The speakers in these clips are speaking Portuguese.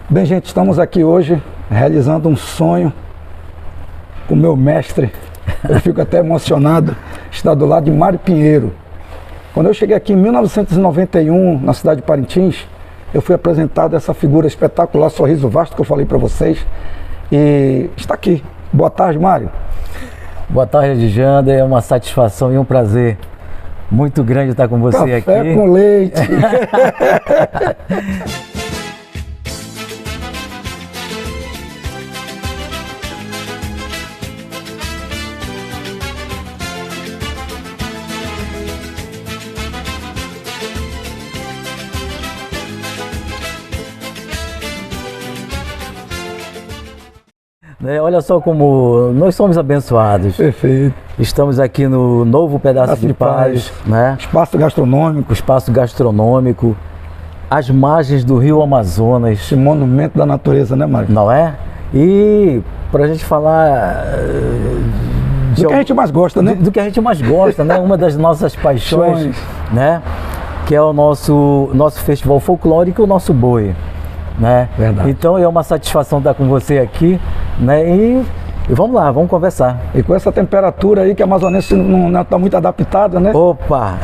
Bem, gente, estamos aqui hoje realizando um sonho com o meu mestre. Eu fico até emocionado estar do lado de Mário Pinheiro. Quando eu cheguei aqui em 1991, na cidade de Parintins, eu fui apresentado a essa figura espetacular, Sorriso Vasto, que eu falei para vocês. E está aqui. Boa tarde, Mário. Boa tarde, Jander. É uma satisfação e um prazer muito grande estar com você aqui. Café com leite. Olha só como nós somos abençoados. Perfeito. Estamos aqui no novo Pedaço de Paz, né? Espaço gastronômico. Espaço gastronômico, às margens do Rio Amazonas. Esse monumento da natureza, né, Mário? Não é? E para a gente falar... do que a gente mais gosta, né? Do que a gente mais gosta, né? Uma das nossas paixões, né? Que é o nosso festival folclórico, o nosso boi. Né? Verdade. Então é uma satisfação estar com você aqui, né? E vamos lá, vamos conversar. E com essa temperatura aí que a amazonense não está muito adaptada, né? Opa!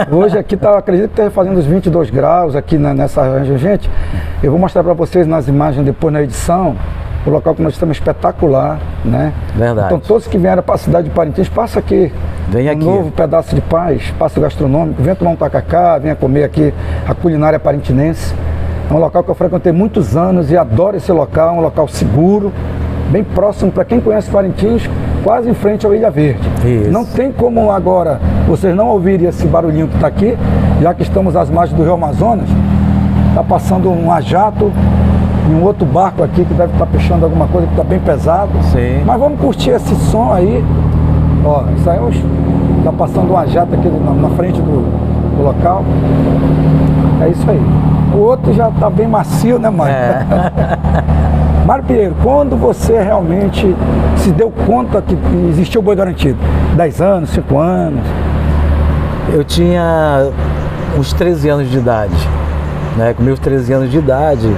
Hoje aqui acredito que esteja fazendo uns 22 graus aqui nessa região. Gente, eu vou mostrar para vocês nas imagens depois na edição o local que nós estamos espetacular, né? Verdade. Então todos que vieram para a cidade de Parintins, passa aqui. Vem aqui. Um novo Pedaço de Paz, espaço gastronômico, venha tomar um tacacá, venha comer aqui a culinária parintinense. É um local que eu frequentei muitos anos e adoro esse local, um local seguro, bem próximo para quem conhece Parintins, quase em frente ao Ilha Verde. Isso. Não tem como agora vocês não ouvirem esse barulhinho que está aqui, já que estamos às margens do Rio Amazonas. Está passando um a jato e um outro barco aqui que deve estar puxando alguma coisa que está bem pesado. Sim. Mas vamos curtir esse som aí. Ó, isso aí está passando um a jato aqui na frente do local. É isso aí. O outro já está bem macio, né, Mário? É. Mário Pinheiro, quando você realmente se deu conta que existia o boi garantido? 10 anos, 5 anos? Eu tinha uns 13 anos de idade, né? Com meus 13 anos de idade,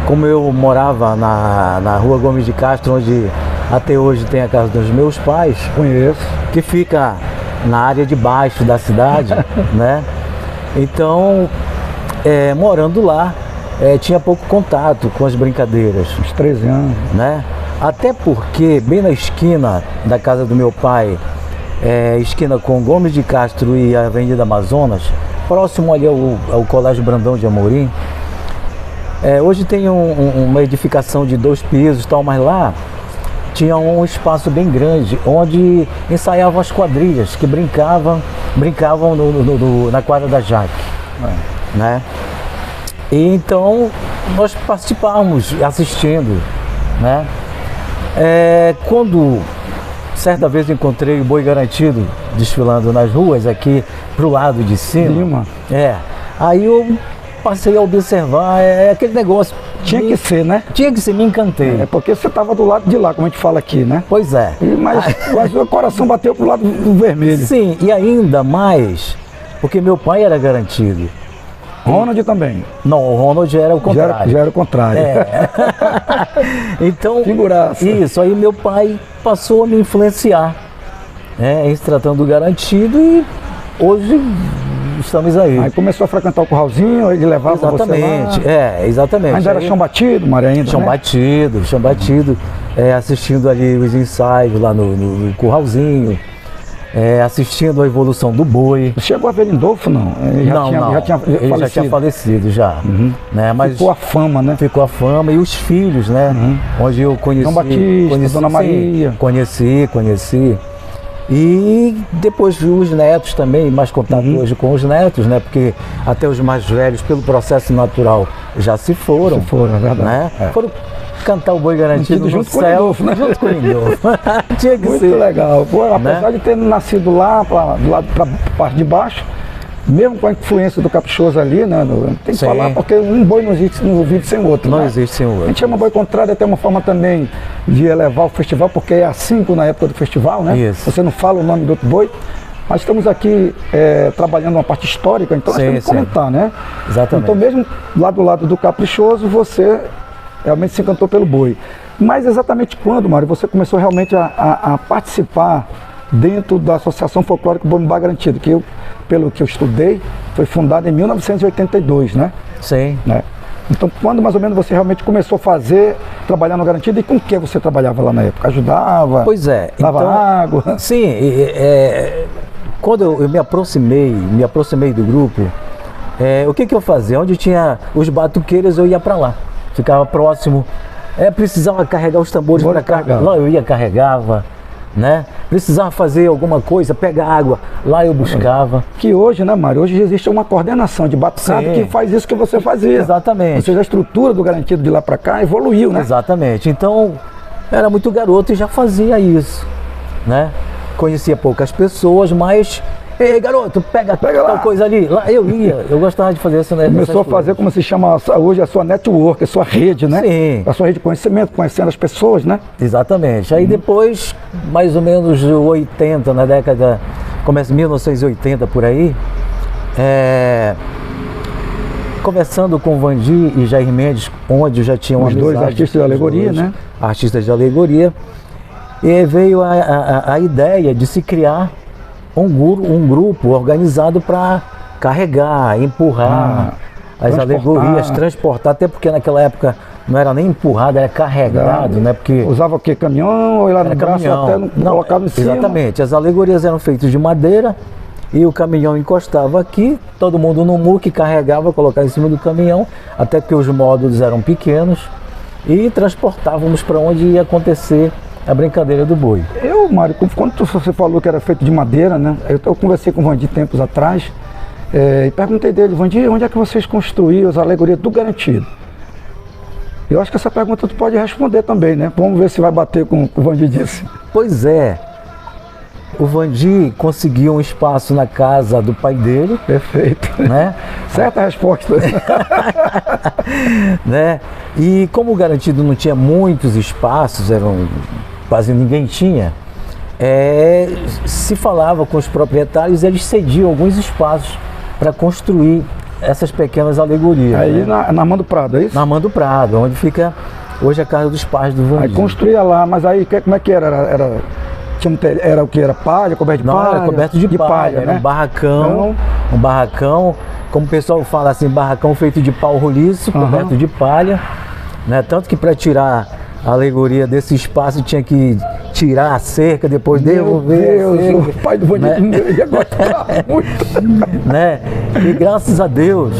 como eu morava na rua Gomes de Castro, onde até hoje tem a casa dos meus pais. Conheço. Que fica na área de baixo da cidade, né? Então, morando lá, tinha pouco contato com as brincadeiras. Uns 13 anos. Né? Até porque, bem na esquina da casa do meu pai, esquina com Gomes de Castro e a Avenida Amazonas, próximo ali ao Colégio Brandão de Amorim, hoje tem uma edificação de 2 pisos, tal, mas lá tinha um espaço bem grande, onde ensaiavam as quadrilhas, que brincavam na quadra da Jaque. Né? E então nós participávamos assistindo, né? Quando certa vez encontrei o boi garantido desfilando nas ruas aqui pro lado de cima, aí eu passei a observar aquele negócio. Tinha que ser, né? Tinha que ser, me encantei. Porque você estava do lado de lá, como a gente fala aqui, né? Pois é. Mas o coração bateu pro lado do vermelho. Sim, e ainda mais porque meu pai era garantido. Ronald também? Não, o Ronald era o contrário. Já era o contrário. Então, figuraça. Isso, aí meu pai passou a me influenciar, em se tratando do garantido, e hoje estamos aí. Aí começou a frequentar o curralzinho, ele levava você lá. Exatamente. Ainda era chão batido, Mário, ainda, chão batido, assistindo ali os ensaios lá no curralzinho. Assistindo a evolução do boi. Você chegou a ver Lindolfo, não? Ele já tinha falecido já. Uhum. Né? Mas ficou a fama, né? Ficou a fama e os filhos, né? Uhum. Onde eu conheci. João Batista, Dona Maria. Conheci. E depois os netos também, mais contato hoje com os netos, né? Porque até os mais velhos, pelo processo natural, já se foram. Se foram, é verdade. Né? Foram cantar o boi garantido junto com o Lindolfo, né? Junto com o Lindolfo. Tinha que muito ser. Muito legal. Pô, apesar de ter nascido lá, do lado para parte de baixo, mesmo com a influência do caprichoso ali, né? Tem que falar, porque um boi não vive sem o outro. Não existe sem o outro. A gente chama boi contrário, até uma forma também de elevar o festival, porque é assim na época do festival, né? Isso. Você não fala o nome do outro boi. Mas estamos aqui trabalhando uma parte histórica, então nós temos que comentar, né? Exatamente. Então mesmo lá do lado do caprichoso, você realmente se encantou pelo boi. Mas exatamente quando, Mário, você começou realmente a participar dentro da Associação Folclórica Boi Bumbá Garantido, que eu, pelo que eu estudei, foi fundada em 1982, né? Sim. Né? Então, quando mais ou menos você realmente começou a fazer, trabalhar no Garantido, e com o que você trabalhava lá na época? Ajudava? Pois é. Dava então, água? Sim, quando eu me aproximei do grupo, o que eu fazia? Onde tinha os batuqueiros, eu ia para lá. Ficava próximo. Precisava carregar os tambores para cá, lá eu ia, carregava. Né? Precisava fazer alguma coisa, pegar água, lá eu buscava. Que hoje, né, Mário? Hoje existe uma coordenação de batucada que faz isso que você fazia. Exatamente. Ou seja, a estrutura do Garantido de lá para cá evoluiu, né? Exatamente. Então, era muito garoto e já fazia isso, né? Conhecia poucas pessoas, mas... Ei, garoto, pega tal lá. coisa ali. Lá eu ia, eu gostava de fazer isso, né? Começou a fazer, como se chama hoje, a sua network, a sua rede, né? Sim. A sua rede de conhecimento, conhecendo as pessoas, né? Exatamente. Aí depois, mais ou menos 80, na década, começa 1980 por aí, conversando com o Vandi e Jair Mendes, onde eu já tinha uma amizade. Os dois artistas de alegoria, né? Artistas de alegoria. E veio a ideia de se criar um grupo organizado para carregar, empurrar as alegorias, transportar, até porque naquela época não era nem empurrado, era carregado, né? Porque usava o quê? Caminhão ou lá no braço até não colocava em cima? Exatamente, as alegorias eram feitas de madeira e o caminhão encostava aqui, todo mundo no muque carregava, colocava em cima do caminhão, até porque os módulos eram pequenos e transportávamos para onde ia acontecer a brincadeira do boi. Mário, quando você falou que era feito de madeira, né? Eu conversei com o Vandi tempos atrás e perguntei dele, Vandi, onde é que vocês construíram as alegorias do Garantido? Eu acho que essa pergunta tu pode responder também, né? Vamos ver se vai bater com o que o Vandi disse. Pois é. O Vandi conseguiu um espaço na casa do pai dele. Perfeito. Né? Certa resposta. Né? E como o Garantido não tinha muitos espaços, quase ninguém tinha, se falava com os proprietários, eles cediam alguns espaços para construir essas pequenas alegorias. Aí, né? na Armando Prado, é isso? Na Armando Prado, onde fica hoje a casa dos pais do Vandi. Aí construía lá, mas aí como é que era? Era o que? Era palha, coberto de palha? Não, era coberto de palha, era né? Um barracão, como o pessoal fala assim, barracão feito de pau roliço, coberto de palha, né? Tanto que para tirar a alegoria desse espaço tinha que tirar a cerca, depois devolver. Meu Deus, o pai do Vandi ia gostar muito. Né? E graças a Deus,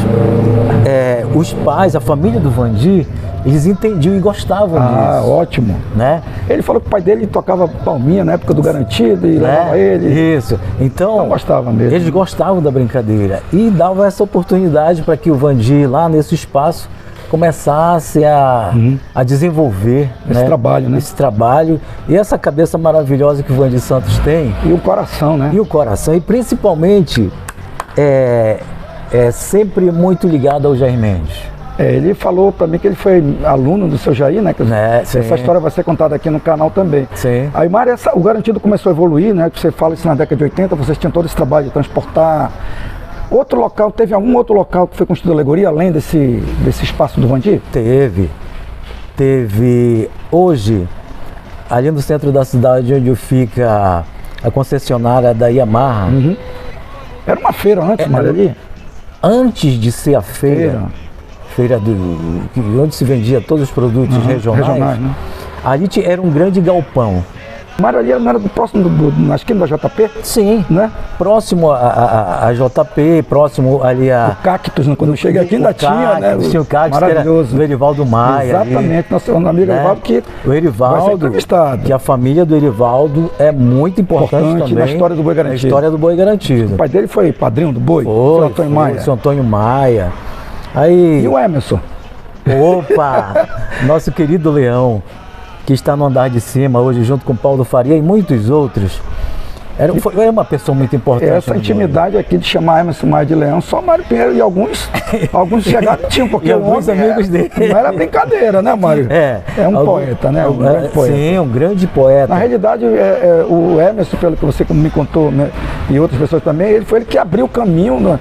os pais, a família do Vandi, eles entendiam e gostavam disso. Ótimo. Né? Ele falou que o pai dele tocava palminha na época do Garantido e levava ele. Isso. Então, gostava mesmo. Eles gostavam da brincadeira e davam essa oportunidade para que o Vandi, lá nesse espaço, começasse a desenvolver esse trabalho, né? Esse trabalho e essa cabeça maravilhosa que o Vandi Santos tem. E o coração, né? E o coração, e principalmente sempre muito ligado ao Jair Mendes. Ele falou para mim que ele foi aluno do seu Jair, né? Essa história vai ser contada aqui no canal também. Sim. Aí, Mário, o Garantido começou a evoluir, né? Você fala isso na década de 80, vocês tinham todo esse trabalho de transportar. Outro local, teve algum outro local que foi construído alegoria, além desse espaço do Vandi? Teve hoje, ali no centro da cidade, onde fica a concessionária da Yamaha. Era uma feira antes, Mário, ali? Antes de ser a feira onde se vendia todos os produtos regionais, né? Ali era um grande galpão. Mário, ali não era próximo na esquina da JP? Sim, né? Próximo a JP, próximo ali a... O Cactus, né? Quando eu cheguei aqui ainda tinha, né? Tinha o Cactus, maravilhoso. Que era do Erivaldo Maia. Exatamente, nosso amigo Erivaldo, que o Erivaldo, que a família do Erivaldo é muito importante também na história do Boi Garantido. Na história do Boi Garantido. O pai dele foi padrinho do boi? Foi, Antônio Maia. Seu Antônio Maia. Aí... E o Emerson? Opa! Nosso querido Leão, que está no andar de cima hoje junto com Paulo Faria e muitos outros. Era uma pessoa muito importante. Essa intimidade aqui de chamar Emerson Maia de Leão, só Mário Pinheiro e alguns chegaram tinham, porque alguns amigos dele. Não era brincadeira, né, Mário? É um poeta, né? Um grande poeta. Sim, um grande poeta. Na realidade, o Emerson, pelo que você me contou, né, e outras pessoas também, ele foi ele que abriu o caminho,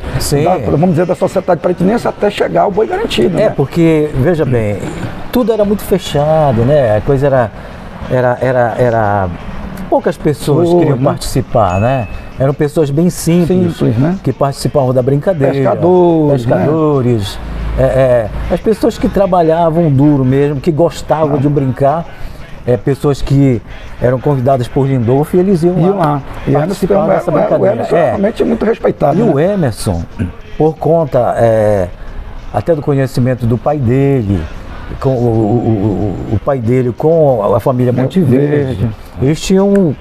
vamos dizer, da sociedade paratinense até chegar ao Boi Garantido. Porque, veja bem, tudo era muito fechado, né? A coisa era poucas pessoas queriam participar, né? Eram pessoas bem simples, né? Que participavam da brincadeira. Pescadores, né? As pessoas que trabalhavam duro mesmo, que gostavam de brincar, pessoas que eram convidadas por Lindolfo e eles iam lá e participar dessa brincadeira. O Emerson realmente é muito respeitado. E o Emerson, por conta até do conhecimento do pai dele, com o pai dele com a família Monteverde, eles tinham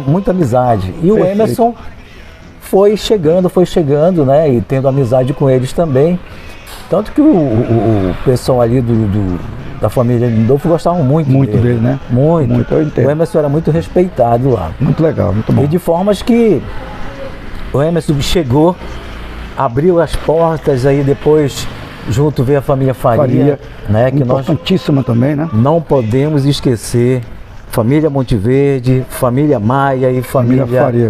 muita amizade. E o Emerson foi chegando, né? E tendo amizade com eles também. Tanto que o pessoal ali da família Lindolfo gostavam muito dele, né? Muito. Eu entendo. O Emerson era muito respeitado lá. Muito legal, muito bom. E de formas que o Emerson chegou, abriu as portas, aí depois junto veio a família Faria, né? Que importantíssima também, né? Não podemos esquecer. Família Monteverde, família Maia e família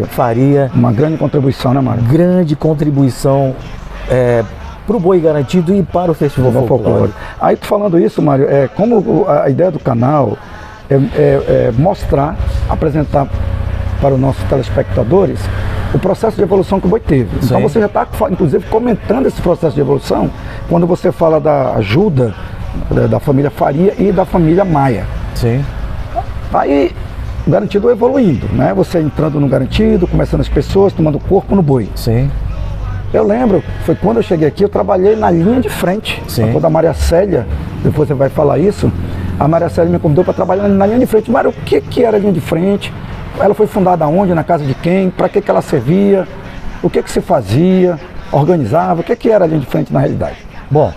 Faria. Uma grande contribuição, né, Mário? Grande contribuição para o Boi Garantido e para o Festival Folclore. Aí, falando isso, Mário, como a ideia do canal é mostrar, apresentar para os nossos telespectadores o processo de evolução que o boi teve. Sim. Então você já está, inclusive, comentando esse processo de evolução quando você fala da ajuda da família Faria e da família Maia. Sim. Aí, o Garantido evoluindo, né? Você entrando no Garantido, começando as pessoas, tomando corpo no boi. Sim. Eu lembro, foi quando eu cheguei aqui, eu trabalhei na linha de frente. Sim. Quando a Maria Célia, depois você vai falar isso, a Maria Célia me convidou para trabalhar na linha de frente. Mário, o que era a linha de frente? Ela foi fundada onde? Na casa de quem? Para que ela servia? O que se fazia? Organizava? O que era a linha de frente na realidade? Bom,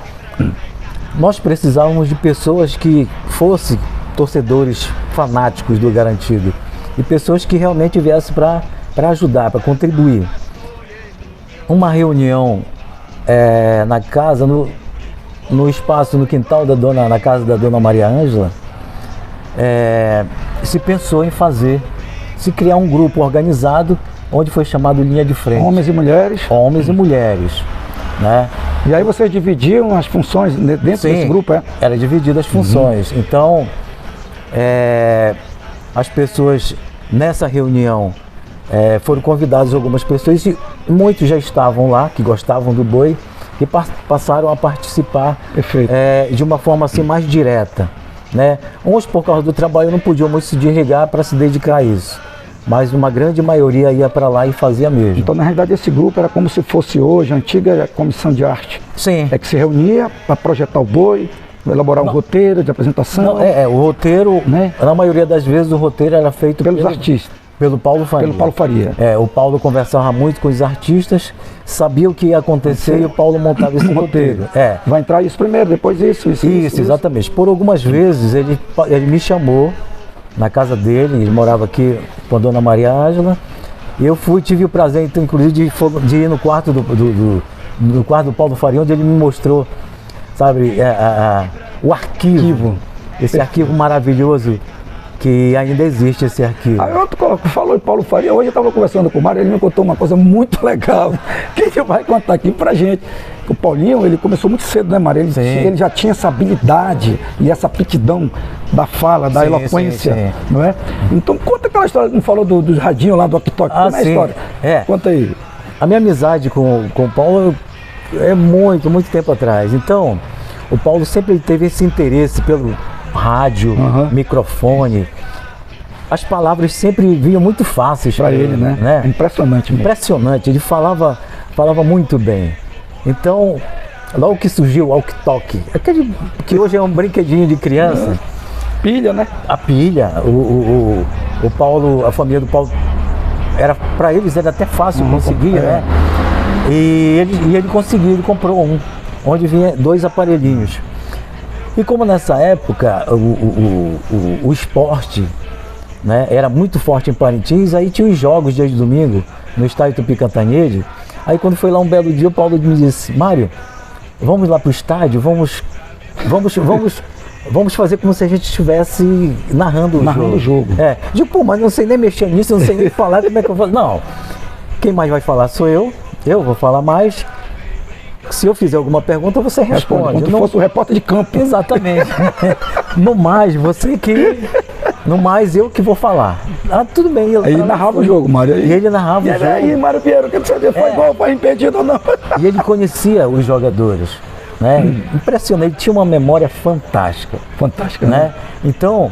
nós precisávamos de pessoas que fossem torcedores fanáticos do Garantido e pessoas que realmente viessem para ajudar, para contribuir. Uma reunião na casa, no espaço, no quintal na casa da dona Maria Ângela, se pensou em se criar um grupo organizado, onde foi chamado Linha de Frente. Homens e mulheres? Homens e mulheres, né? E aí vocês dividiam as funções dentro desse grupo, Era dividido as funções. Então, as pessoas nessa reunião foram convidadas algumas pessoas e muitos já estavam lá, que gostavam do boi e passaram a participar de uma forma assim mais direta, né? Uns por causa do trabalho não podiam muito se desligar para se dedicar a isso, mas uma grande maioria ia para lá e fazia mesmo. Então, na realidade, esse grupo era como se fosse hoje a antiga comissão de arte. Sim. Que se reunia para projetar o boi, elaborar um roteiro de apresentação. Não, o roteiro, né? Na maioria das vezes o roteiro era feito pelos artistas. Pelo Paulo Faria. O Paulo conversava muito com os artistas, sabia o que ia acontecer e o Paulo montava esse roteiro. Vai entrar isso primeiro, depois isso. Isso, exatamente. Por algumas vezes ele me chamou na casa dele, ele morava aqui com a dona Maria Ângela, e eu tive o prazer, então, inclusive, de ir no quarto do Paulo Faria, onde ele me mostrou, sabe, o arquivo, esse arquivo maravilhoso, que ainda existe esse arquivo. Aí outro falou de Paulo Faria, hoje eu estava conversando com o Mário, ele me contou uma coisa muito legal, que ele vai contar aqui pra gente. O Paulinho, ele começou muito cedo, né, Mário? Ele já tinha essa habilidade e essa aptidão da fala, da eloquência, não é? Então conta aquela história que não falou dos radinhos lá do Oktok, como é a história? Conta aí. A minha amizade com o Paulo é muito, muito tempo atrás. Então, o Paulo sempre teve esse interesse pelo rádio, microfone. As palavras sempre vinham muito fáceis para ele, né? Impressionante mesmo. Impressionante, ele falava muito bem. Então, logo que surgiu o walkie-talkie, aquele que hoje é um brinquedinho de criança. Pilha, né? A pilha, o Paulo, a família do Paulo, para eles era até fácil conseguir, né? E ele conseguiu, ele comprou onde vinha 2 aparelhinhos. E como nessa época o esporte, né, era muito forte em Parintins, aí tinha os jogos dia de domingo no estádio Tupi Cantanhede. Aí quando foi lá um belo dia, o Paulo me disse: Mário, vamos lá pro estádio, vamos fazer como se a gente estivesse narrando o jogo. Digo, pô, mas não sei nem mexer nisso, não sei nem falar, como é que eu faço? Não, quem mais vai falar sou eu vou falar mais. se eu fizer alguma pergunta, você responde. Como se Não- fosse o repórter de campo. Exatamente. No mais, você que... No mais, eu que vou falar. Ah, tudo bem. Aí ele narrava o jogo, Mário. E ele narrava E o ele jogo. aí, Mário Pinheiro, que você foi gol, foi impedido ou não? E ele conhecia os jogadores, né? Impressionante, ele tinha uma memória fantástica, Fantástico, né? Então,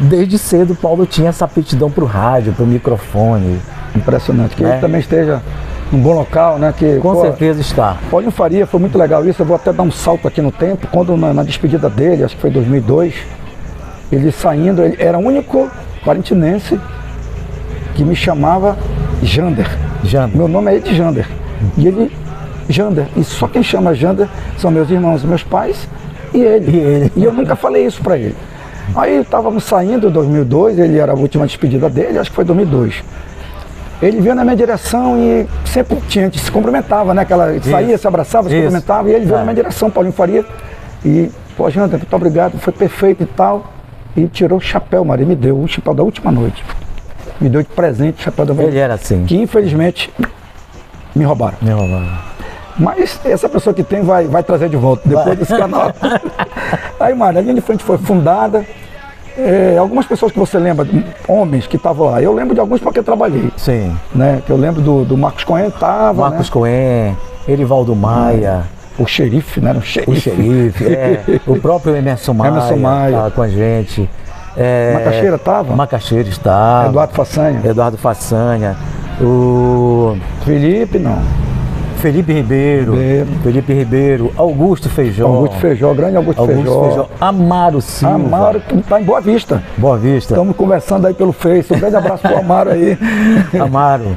desde cedo o Paulo tinha essa aptidão para o rádio, para o microfone. Impressionante. Que É. ele também esteja num bom local, né? Que, Com certeza está. Paulinho Faria, foi muito legal isso. Eu vou até dar um salto aqui no tempo. Quando na despedida dele, acho que foi em 2002, ele saindo, ele era o único quarentinense que me chamava Jander. Jander. Meu nome é Ed Jander. E ele, Jander. E só quem chama Jander são meus irmãos, meus pais e ele. E ele. E eu nunca falei isso pra ele. Aí estávamos saindo em 2002, ele era a última despedida dele, acho que foi 2002. Ele veio na minha direção e sempre tinha, a gente se cumprimentava, né? Aquela, saía, se abraçava, se Isso. cumprimentava, e ele veio É. na minha direção, Paulinho Faria. E, pô, Jander, muito obrigado, foi perfeito e tal. E tirou o chapéu, Maria, me deu o chapéu da última noite. Me deu de presente o chapéu da Ele era assim. que infelizmente me roubaram. Meu irmão. Mas essa pessoa que tem vai trazer de volta depois desse canal. Aí, Mário, a linha de frente foi fundada. Algumas pessoas que você lembra, homens que estavam lá, eu lembro de alguns porque eu trabalhei. Sim. Né? Que eu lembro do Marcos Cohen, estava, Marcos né? Cohen, Erivaldo Maia, O xerife, né? O o xerife. xerife, o próprio Emerson Maia, Emerson Maia. tá com a gente. Macaxeira estava? Macaxeira estava. Eduardo Façanha. Eduardo Façanha. O Felipe, não. Felipe Ribeiro. Augusto Feijó. Augusto Feijó, grande Augusto Feijó. Amaro Silva. Amaro, que está em Boa Vista. Boa Vista. Estamos conversando aí pelo Face. Um grande abraço pro Amaro aí. Amaro.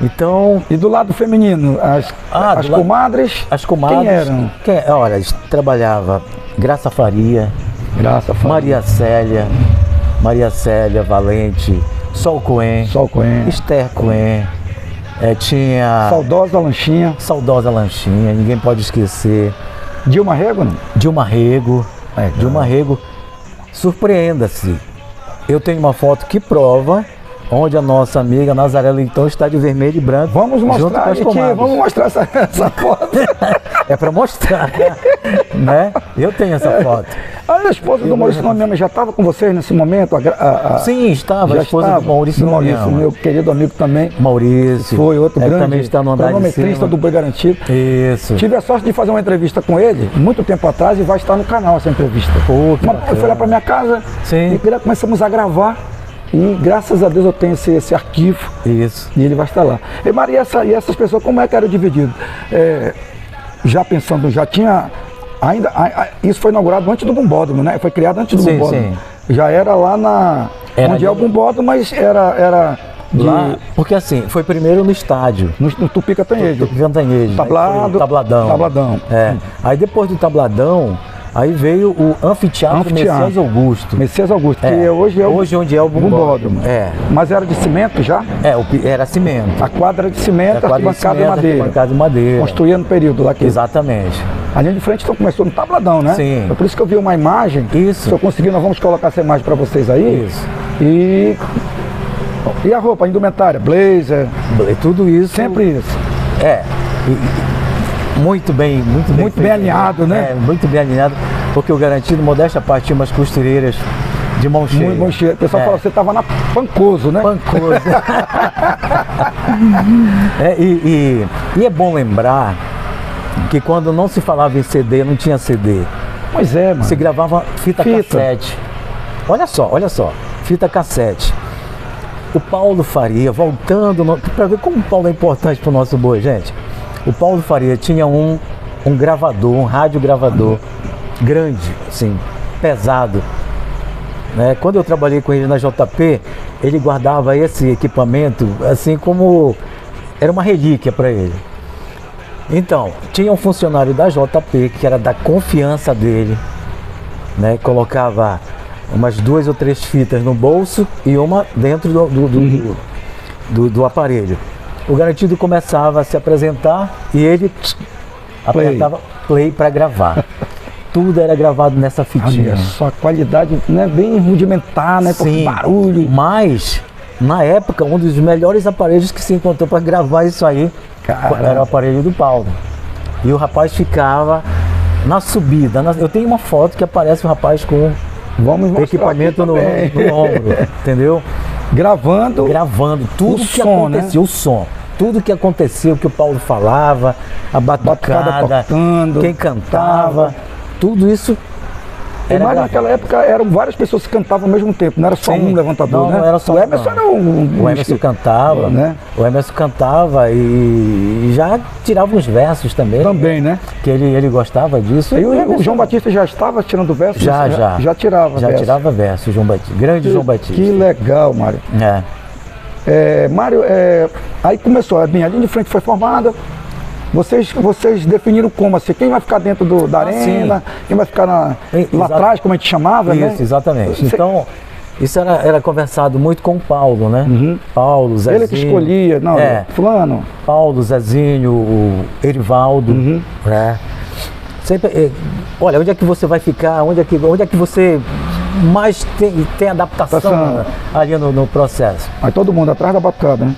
Então, E do lado feminino, as do lado- comadres. as comadres. Quem eram? Olha, trabalhava Graça Faria, Graça, Maria Célia Valente, Sol Cohen, Sol Cohen. Esther Cohen, tinha Saudosa Lanchinha. Saudosa Lanchinha, ninguém pode esquecer. Dilma Rego, não? Dilma Rego. É, Dilma Rego. Surpreenda-se. Eu tenho uma foto que prova onde a nossa amiga Nazaré Leitão está de vermelho e branco. Vamos junto mostrar com as aqui, comadres. vamos mostrar essa foto. É para mostrar, né? Eu tenho essa foto. A esposa do Maurício Nome já estava com vocês nesse momento? Sim, estava. Já A esposa estava. do Maurício Nomeama. meu querido amigo também. Maurício. Foi outro grande também está no andar de cronometrista cima. do Boi Garantido. Isso. Tive a sorte de fazer uma entrevista com ele, muito tempo atrás, e vai estar no canal essa entrevista. Pô, que Eu bacana. fui lá para minha casa Sim. e começamos a gravar. E graças a Deus eu tenho esse arquivo. Isso. E ele vai estar lá. E Maria, essas pessoas, como é que era dividido? Já pensando, já tinha. Isso foi inaugurado antes do Bombódromo, né? Foi criado antes do Sim, Bombódromo. sim. Já era lá Era onde é o ali. Bombódromo, mas era Lá, porque assim, foi primeiro no estádio. no Tupi Catanhejo. Cantanhede. Tablado. Tabladão. Tabladão. Aí depois do Tabladão, aí veio o Anfiteatro Anfiteatro. Messias Augusto. Messias Augusto, que hoje é o onde é o Bombódromo. Mas era de cimento já? Era cimento. A quadra era de cimento, A quadra de arquibancada de cimento, madeira. arquibancada de madeira. Construía no período lá que Exatamente. a linha de frente então começou no Tabladão, né? Sim. É por isso que eu vi uma imagem. Isso. Se eu conseguir, nós vamos colocar essa imagem para vocês aí. Isso. E a roupa, a indumentária, blazer, Tudo isso. sempre isso. Muito bem Muito bem feito. alinhado, né? Muito bem alinhado, porque o Garantido, modéstia à parte, tinha umas costureiras de mão cheia. Muito bom cheiro. O pessoal fala que você estava na Pancoso, né? Pancoso. E é bom lembrar que quando não se falava em CD, não tinha CD. Pois é, mano. Se gravava fita Fita. cassete. Olha só, fita cassete. O Paulo Faria, voltando, para ver como o Paulo é importante para o nosso boi, gente. O Paulo Faria tinha um gravador, um rádio gravador grande, assim, pesado. Né? Quando eu trabalhei com ele na JP, ele guardava esse equipamento assim como era uma relíquia para ele. Então, tinha um funcionário da JP que era da confiança dele, né? Colocava umas 2 ou 3 fitas no bolso e uma dentro do aparelho. O Garantido começava a se apresentar e ele apertava play para gravar. Tudo era gravado nessa fitinha. Olha só, a qualidade não é bem rudimentar, né? Porque Sim, barulho. mas na época um dos melhores aparelhos que se encontrou para gravar isso aí Cara. era o aparelho do Paulo. E o rapaz ficava na subida. Eu tenho uma foto que aparece o rapaz com Vamos mostrar equipamento no ombro, entendeu? Gravando tudo o que som, aconteceu, né? o som. Tudo que aconteceu, que o Paulo falava, a batucada, tocando, quem cantava, tudo isso era Mas gravado. naquela época eram várias pessoas que cantavam ao mesmo tempo, não era só um levantador, não, né? Não era só o Emerson era O Emerson cantava, né? O Emerson cantava e já tirava uns versos também. Também, né? Que ele gostava disso. E o João Batista já estava tirando versos? Já tirava Já versos. tirava versos, João Batista. Grande João Batista. Que legal, Mário. Mário, aí começou, a linha de frente foi formada. Vocês definiram como assim? Quem vai ficar dentro da arena? Quem vai ficar lá atrás, como a gente chamava, isso, né? Exatamente. Então, isso era conversado muito com o Paulo, né? Paulo, Zezinho. Ele que escolhia, não, fulano. Paulo, Zezinho, o Erivaldo, né? Sempre, olha, onde é que você vai ficar? Onde é que você mais tem adaptação ali no processo? Aí todo mundo atrás da batucada, né?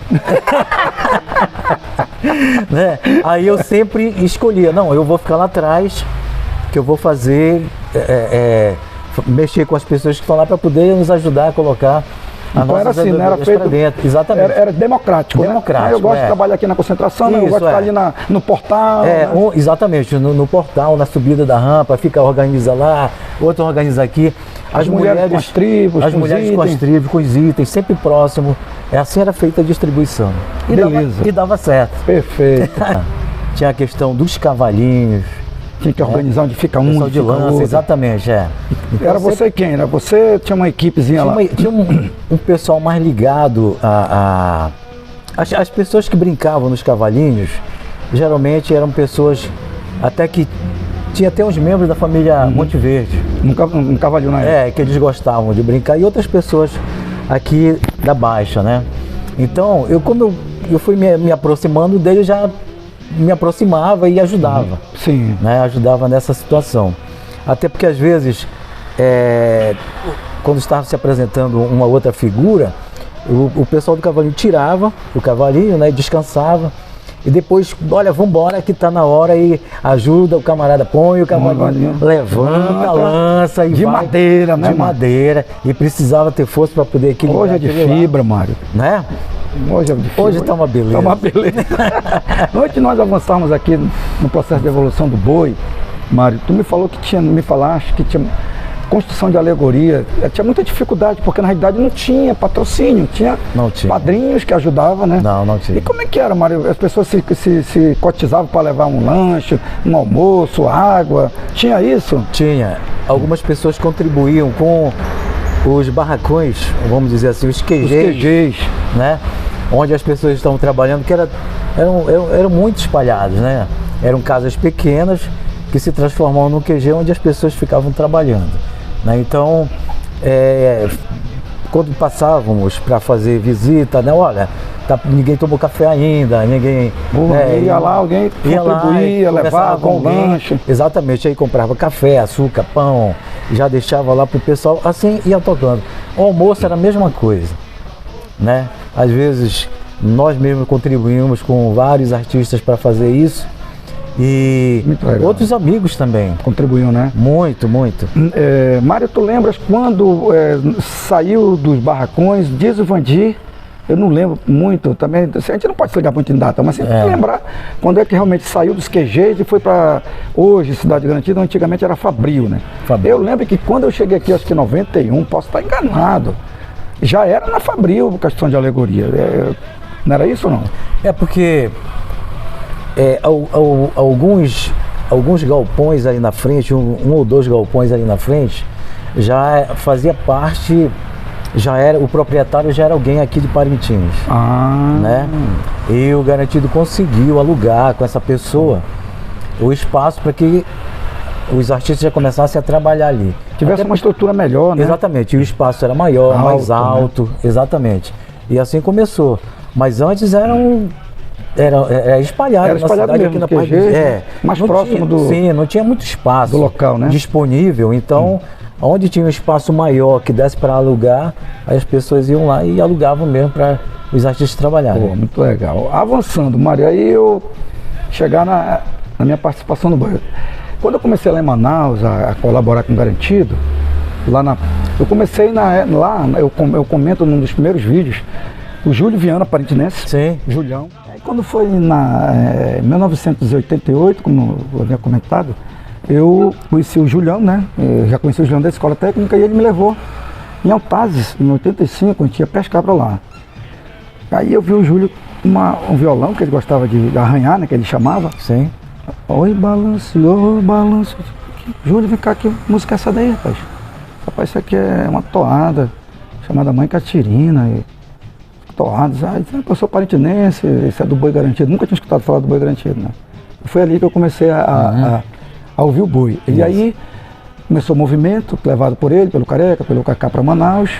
Né? Aí eu sempre escolhia, não, eu vou ficar lá atrás, que eu vou fazer, mexer com as pessoas que estão lá para poder nos ajudar a colocar a então nossa era assim, não era feito dentro. Exatamente. Era democrático, democrático, né? Eu gosto de trabalhar aqui na concentração, eu gosto de estar ali no portal. Né? Exatamente, no portal, na subida da rampa, fica, organiza lá, outro organiza aqui. As mulheres com as tribos, com as tribos, com os itens, sempre próximo. Assim era feita a distribuição. E dava certo. Perfeito. Tinha a questão dos cavalinhos. Tinha que organizar onde fica um, de lança, exatamente, Então, era você quem? Era você? Tinha uma equipezinha lá? Tinha um pessoal mais ligado as pessoas que brincavam nos cavalinhos, geralmente eram pessoas até que tinha até uns membros da família Monte Verde. Um cavalinho na época. Que eles gostavam de brincar, e outras pessoas aqui da Baixa, né? Então, quando eu fui me aproximando dele, já me aproximava e ajudava. Sim. Né? Ajudava nessa situação. Até porque às vezes, quando estava se apresentando uma outra figura, o pessoal do cavalinho tirava o cavalinho, né? Descansava. E depois, olha, vambora que tá na hora, e ajuda o camarada, põe o cavalinho, levanta a lança e de vai. Madeira, né? De madeira, e precisava ter força para poder equilibrar. Hoje é de fibra, Mário. Né? Hoje é de fibra. Hoje tá uma beleza. Tá uma beleza. Antes de nós avançarmos aqui no processo de evolução do boi, Mário, tu me falaste que tinha construção de alegoria, tinha muita dificuldade, porque na realidade não tinha patrocínio, tinha padrinhos que ajudavam, né? Não tinha. E como é que era, Mário? As pessoas se cotizavam para levar um lanche, um almoço, água, tinha isso? Tinha. Algumas pessoas contribuíam com os barracões, vamos dizer assim, os QGs, né? Onde as pessoas estavam trabalhando, que eram muito espalhados, né? Eram casas pequenas que se transformavam num QG onde as pessoas ficavam trabalhando. Né? Então, quando passávamos para fazer visita, né? Olha, ninguém tomou café ainda, ninguém... ia lá, alguém contribuía, levava com alguém, lanche. Exatamente, aí comprava café, açúcar, pão, já deixava lá para o pessoal, assim ia tocando. O almoço era a mesma coisa, né? Às vezes, nós mesmos contribuímos com vários artistas para fazer isso. E outros amigos também. Contribuíam, né? Muito. Mário, tu lembras quando saiu dos barracões, diz o Vandir, eu não lembro muito também, a gente não pode se ligar muito em data, mas sempre lembrar quando é que realmente saiu dos QGs e foi para hoje, Cidade Garantida, antigamente era Fabril, né? Eu lembro que quando eu cheguei aqui, acho que em 91, posso estar enganado, já era na Fabril questão de alegoria, não era isso ou não? Porque... alguns galpões ali na frente, um ou dois galpões ali na frente, já fazia parte, o proprietário já era alguém aqui de Parintins. Né? E o Garantido conseguiu alugar com essa pessoa o espaço para que os artistas já começassem a trabalhar ali. Tivesse uma estrutura melhor, né? Exatamente, e o espaço era maior, mais alto, né? Exatamente. E assim começou. Mas antes era espalhado na cidade, mesmo, aqui na parte mais próximo não tinha muito espaço do local, né? Disponível, então onde tinha um espaço maior que desse para alugar, aí as pessoas iam lá e alugavam mesmo para os artistas trabalharem. Muito legal. Avançando, Mário, aí eu chegar na minha participação no boi. Quando eu comecei lá em Manaus a colaborar com o Garantido, eu comecei eu comento num dos primeiros vídeos, o Júlio Viana, parintinense. Sim. Julião. Aí quando foi em 1988, como eu havia comentado, eu conheci o Julião, né? Eu já conheci o Julião da escola técnica e ele me levou em Altazes, em 85, a gente ia pescar para lá. Aí eu vi o Júlio com um violão que ele gostava de arranhar, né? Que ele chamava. Sim. Oi, balanço, oi, balanço. Júlio, vem cá, que música é essa daí, rapaz? Rapaz, isso aqui é uma toada chamada Mãe Catirina. Toadas, eu sou parintinense, esse é do Boi Garantido. Nunca tinha escutado falar do Boi Garantido, né? Foi ali que eu comecei a ouvir o boi. E aí começou o movimento, levado por ele, pelo Careca, pelo Cacá para Manaus.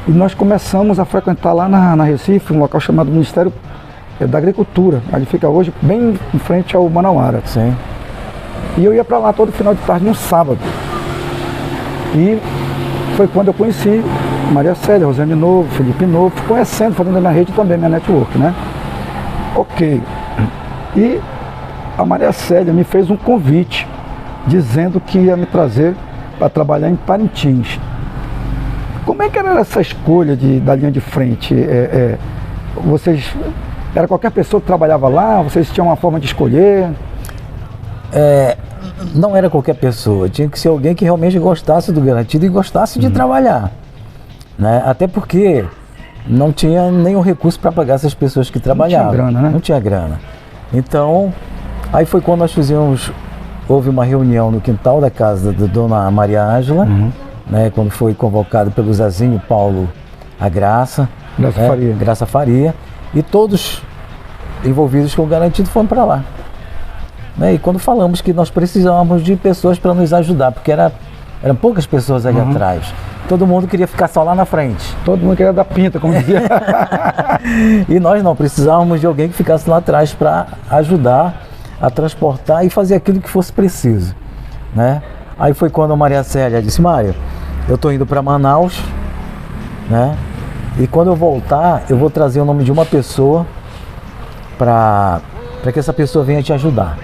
E nós começamos a frequentar lá na Recife, um local chamado Ministério da Agricultura. Ali fica hoje bem em frente ao Manauara. Sim. E eu ia para lá todo final de tarde, num sábado. E foi quando eu conheci Maria Célia, Rosane Novo, Felipe Novo, fui conhecendo, fazendo a minha rede também, minha network, né? Ok. E a Maria Célia me fez um convite, dizendo que ia me trazer para trabalhar em Parintins. Como é que era essa escolha da linha de frente? Era qualquer pessoa que trabalhava lá? Vocês tinham uma forma de escolher? Não era qualquer pessoa, tinha que ser alguém que realmente gostasse do Garantido e gostasse de trabalhar. Né? Até porque não tinha nenhum recurso para pagar essas pessoas que trabalhavam. Não tinha grana, né? Não tinha grana. Então, aí foi quando nós houve uma reunião no quintal da casa da dona Maria Ângela, né? Quando foi convocado pelo Zezinho, Paulo, a Graça, Faria. Graça Faria, e todos envolvidos com o Garantido foram para lá. Né? E quando falamos que nós precisávamos de pessoas para nos ajudar, porque eram poucas pessoas ali atrás. Todo mundo queria ficar só lá na frente. Todo mundo queria dar pinta, como dizia. E nós não, precisávamos de alguém que ficasse lá atrás para ajudar a transportar e fazer aquilo que fosse preciso. Né? Aí foi quando a Maria Célia disse: Mário, eu estou indo para Manaus, né? E quando eu voltar, eu vou trazer o nome de uma pessoa para que essa pessoa venha te ajudar.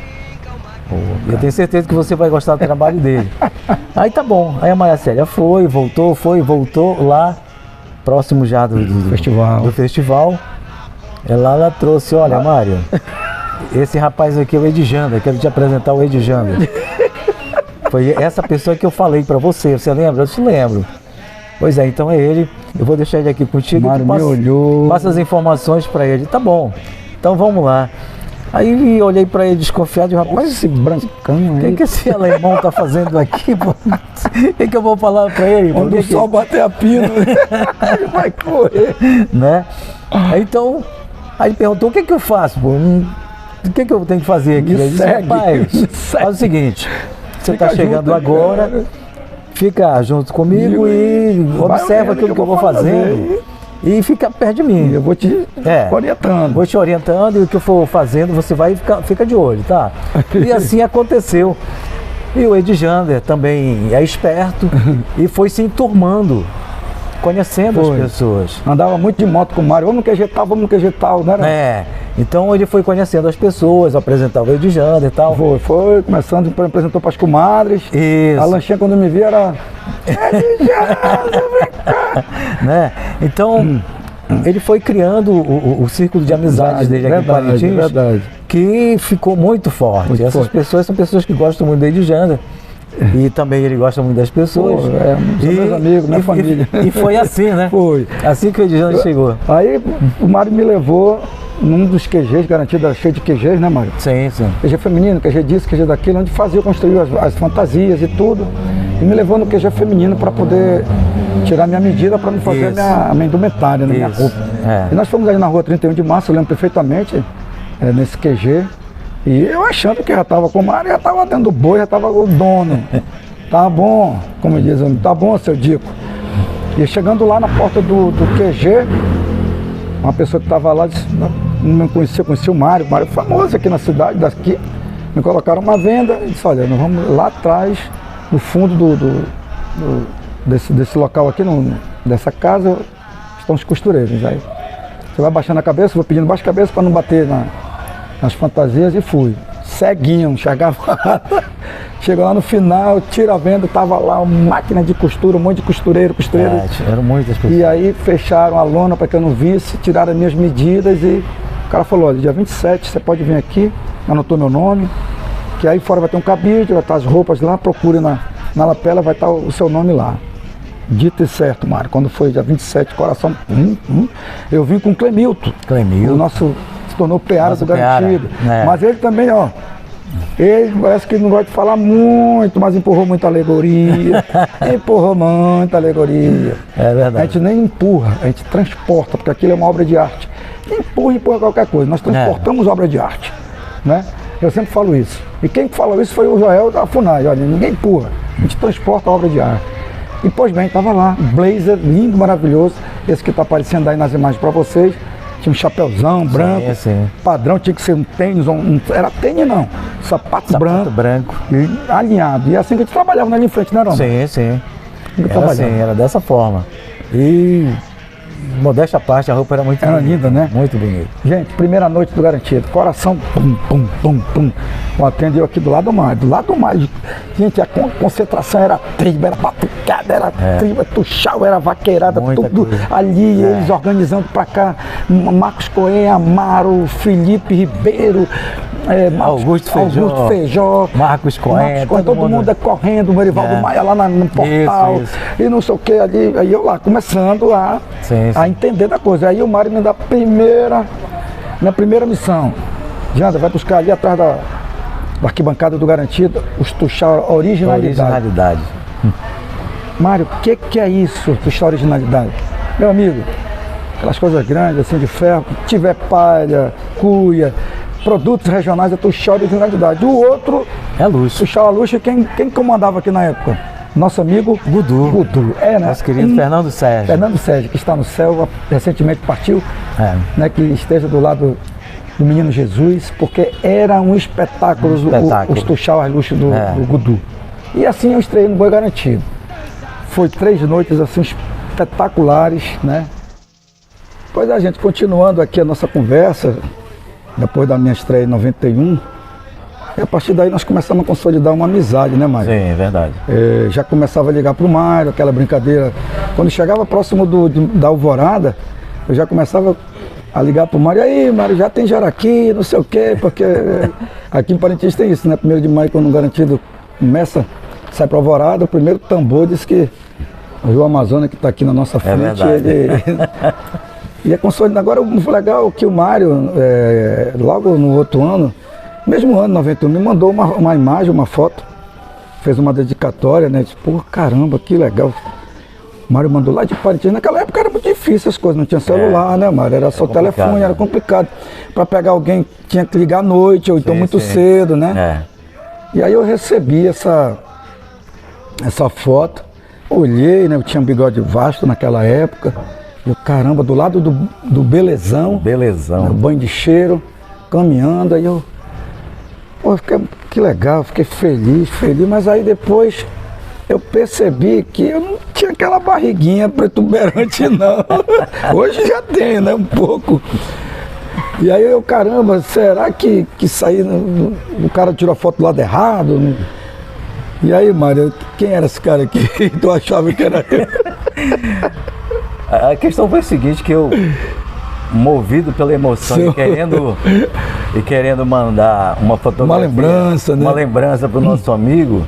Eu tenho certeza que você vai gostar do trabalho dele. Aí tá bom. Aí a Maria Célia voltou lá, próximo já do festival. Ela trouxe: olha, Mário, esse rapaz aqui é o Edjander, quero te apresentar o Edjander. Foi essa pessoa que eu falei pra você lembra? Eu te lembro. Pois é, então é ele, eu vou deixar ele aqui contigo. Mário me olhou. Passa as informações pra ele. Tá bom, então vamos lá. Aí olhei pra ele desconfiado e rapaz, esse brancão aí. O que esse alemão tá fazendo aqui, pô? O que eu vou falar pra ele? Quando o sol bater a pino, ele vai correr. Né? Então, aí ele perguntou: o que eu faço, pô? O que eu tenho que fazer aqui? Ele disse: rapaz, faz o seguinte, você tá chegando agora, fica junto comigo e observa aquilo que eu vou fazendo. E fica perto de mim. Eu vou te orientando. Vou te orientando e o que eu for fazendo, você vai fica de olho, tá? E assim aconteceu. E o Edjander também é esperto e foi se enturmando, conhecendo as pessoas. Andava muito de moto com o Mário, vamos no QG tal, né? Então ele foi conhecendo as pessoas, apresentava o Edjander e tal. Foi, começando, apresentou para as comadres. Isso. A lanchinha quando me via era... Edjander, vem cá! Né? Então, ele foi criando o círculo de amizades dele aqui em Parintins, que ficou muito forte. Essas pessoas são pessoas que gostam muito do Edjander. E também ele gosta muito das pessoas. São meus amigos, minha família. E foi assim, né? Foi. Assim que o Edjander chegou. Aí o Mário me levou num dos QGs, Garantido, cheio de QGs, né, Mário? Sim. QG feminino, QG disso, QG daquilo, onde construía as fantasias e tudo. E me levou no QG feminino para poder tirar minha medida para me fazer a minha indumentária, né, minha roupa. E nós fomos ali na rua 31 de março, eu lembro perfeitamente, nesse QG. E eu achando que já estava com o Mário, já estava dentro do boi, já estava o dono. Tá bom, como diz, tá bom, seu Dico. E chegando lá na porta do QG, uma pessoa que estava lá disse: não me conhecia o Mário é famoso aqui na cidade, daqui. Me colocaram uma venda e disse: olha, nós vamos lá atrás, no fundo desse local aqui, dessa casa, estão os costureiros. Aí você vai baixando a cabeça, vou pedindo baixa a cabeça para não bater nas fantasias e fui. ceguinho, não chegava nada. Chegou lá no final, tira a venda, tava lá uma máquina de costura, um monte de costureiro. Eram muitas pessoas. E aí fecharam a lona para que eu não visse, tiraram as minhas medidas e o cara falou, olha, dia 27 você pode vir aqui, anotou meu nome, que aí fora vai ter um cabide, vai estar as roupas lá, procure na lapela, vai estar o seu nome lá. Dito e certo, Mário, quando foi dia 27, coração, eu vim com o Clemilton. O nosso, se tornou Peara do Garantido. Mas ele também, ó, ele parece que não gosta de falar muito, mas empurrou muita alegoria. Empurrou muita alegoria. É verdade. A gente nem empurra, a gente transporta, porque aquilo é uma obra de arte. Empurra qualquer coisa, nós transportamos obra de arte, né? Eu sempre falo isso. E quem falou isso foi o Joel da FUNAI, olha, ninguém empurra, a gente transporta a obra de arte. E pois bem, estava lá, blazer lindo, maravilhoso, esse que está aparecendo aí nas imagens para vocês. Tinha um chapéuzão branco, padrão, tinha que ser um tênis, era tênis não, sapato branco. Alinhado. E assim que a gente trabalhava ali em frente, né, Roma? Sim. Era dessa forma. E modéstia à parte, a roupa era muito linda, né? Muito bonita. Gente, primeira noite do Garantido, coração, pum. Atendeu aqui do lado do mar. Gente, a concentração era tribo, era batucada, era tribo, tuchal, era vaqueirada, muita tudo coisa. Ali, eles organizando pra cá, Marcos Coen, Amaro, Felipe Ribeiro, Augusto Feijó, Marcos Coen, todo mundo correndo, o Marivaldo Maia lá no portal, e não sei o que ali, aí eu lá começando a entender da coisa. Aí o Mário me dá minha primeira missão. Janda, vai buscar ali atrás da arquibancada do Garantido, os tuchal originalidade. Mário, o que é isso, tuchal originalidade? Meu amigo, aquelas coisas grandes assim de ferro, tiver palha, cuia, produtos regionais, é tuchal originalidade. O outro é luxo. Tuchal a luxo, quem comandava aqui na época? Nosso amigo Gudu. Né? Nosso querido Fernando Sérgio, que está no céu, recentemente partiu, né? Que esteja do lado do Menino Jesus, porque era um espetáculo, os tuchal a luxo do Gudu. E assim eu estreiei no Boi Garantido. Foi 3 noites assim espetaculares, né? Pois a gente, continuando aqui a nossa conversa, depois da minha estreia em 91, e a partir daí nós começamos a consolidar uma amizade, né, Mário? Sim, é verdade. Já começava a ligar pro Mário, aquela brincadeira. Quando chegava próximo da alvorada, eu já começava a ligar pro Mário, aí, Mário, já tem jaraqui, não sei o quê, porque aqui em Parintins tem isso, né? 1º de maio, quando o Garantido começa, sai pra alvorada, o primeiro tambor diz que o Rio Amazonas, que está aqui na nossa frente, ele ia consolidar. Agora, foi legal que o Mário, logo no outro ano, mesmo ano, 91, me mandou uma imagem, uma foto, fez uma dedicatória, né? Tipo, pô, caramba, que legal. O Mário mandou lá de Parintins. Naquela época era muito difícil as coisas, não tinha celular, né, Mário? Era só telefone, era complicado. Para pegar alguém tinha que ligar à noite, ou então muito cedo, né? E aí eu recebi essa foto, olhei, né? Eu tinha um bigode vasto naquela época. E caramba, do lado do Belezão. Né, banho de cheiro, caminhando, aí eu. Pô, que legal, fiquei feliz, mas aí depois eu percebi que eu não tinha aquela barriguinha protuberante não. Hoje já tem, né, um pouco. E aí eu, caramba, será que saí, o cara tirou a foto do lado errado? E aí, Mário, quem era esse cara aqui? Tu achava que era eu? A questão foi o seguinte, que eu, movido pela emoção e querendo mandar uma fotografia, uma lembrança para o nosso amigo,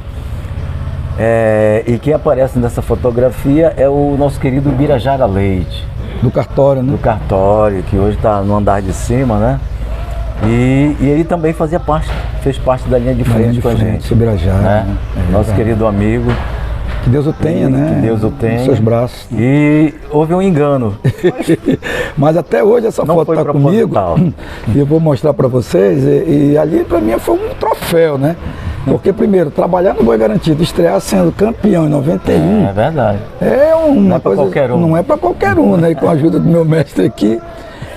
e quem aparece nessa fotografia é o nosso querido Birajara Leite. Do cartório, né? Do cartório, que hoje está no andar de cima, né? E ele também fez parte da linha de frente com a gente. Birajara, né? Nosso querido amigo. Que Deus o tenha, né? Que Deus o tenha. Nos seus braços. E houve um engano. Mas até hoje essa foto está comigo. E eu vou mostrar para vocês. E ali para mim foi um troféu, né? Porque primeiro, trabalhar no Boi Garantido, estrear sendo campeão em 91. É verdade. É uma coisa. Não é para qualquer um, né? E com a ajuda do meu mestre aqui.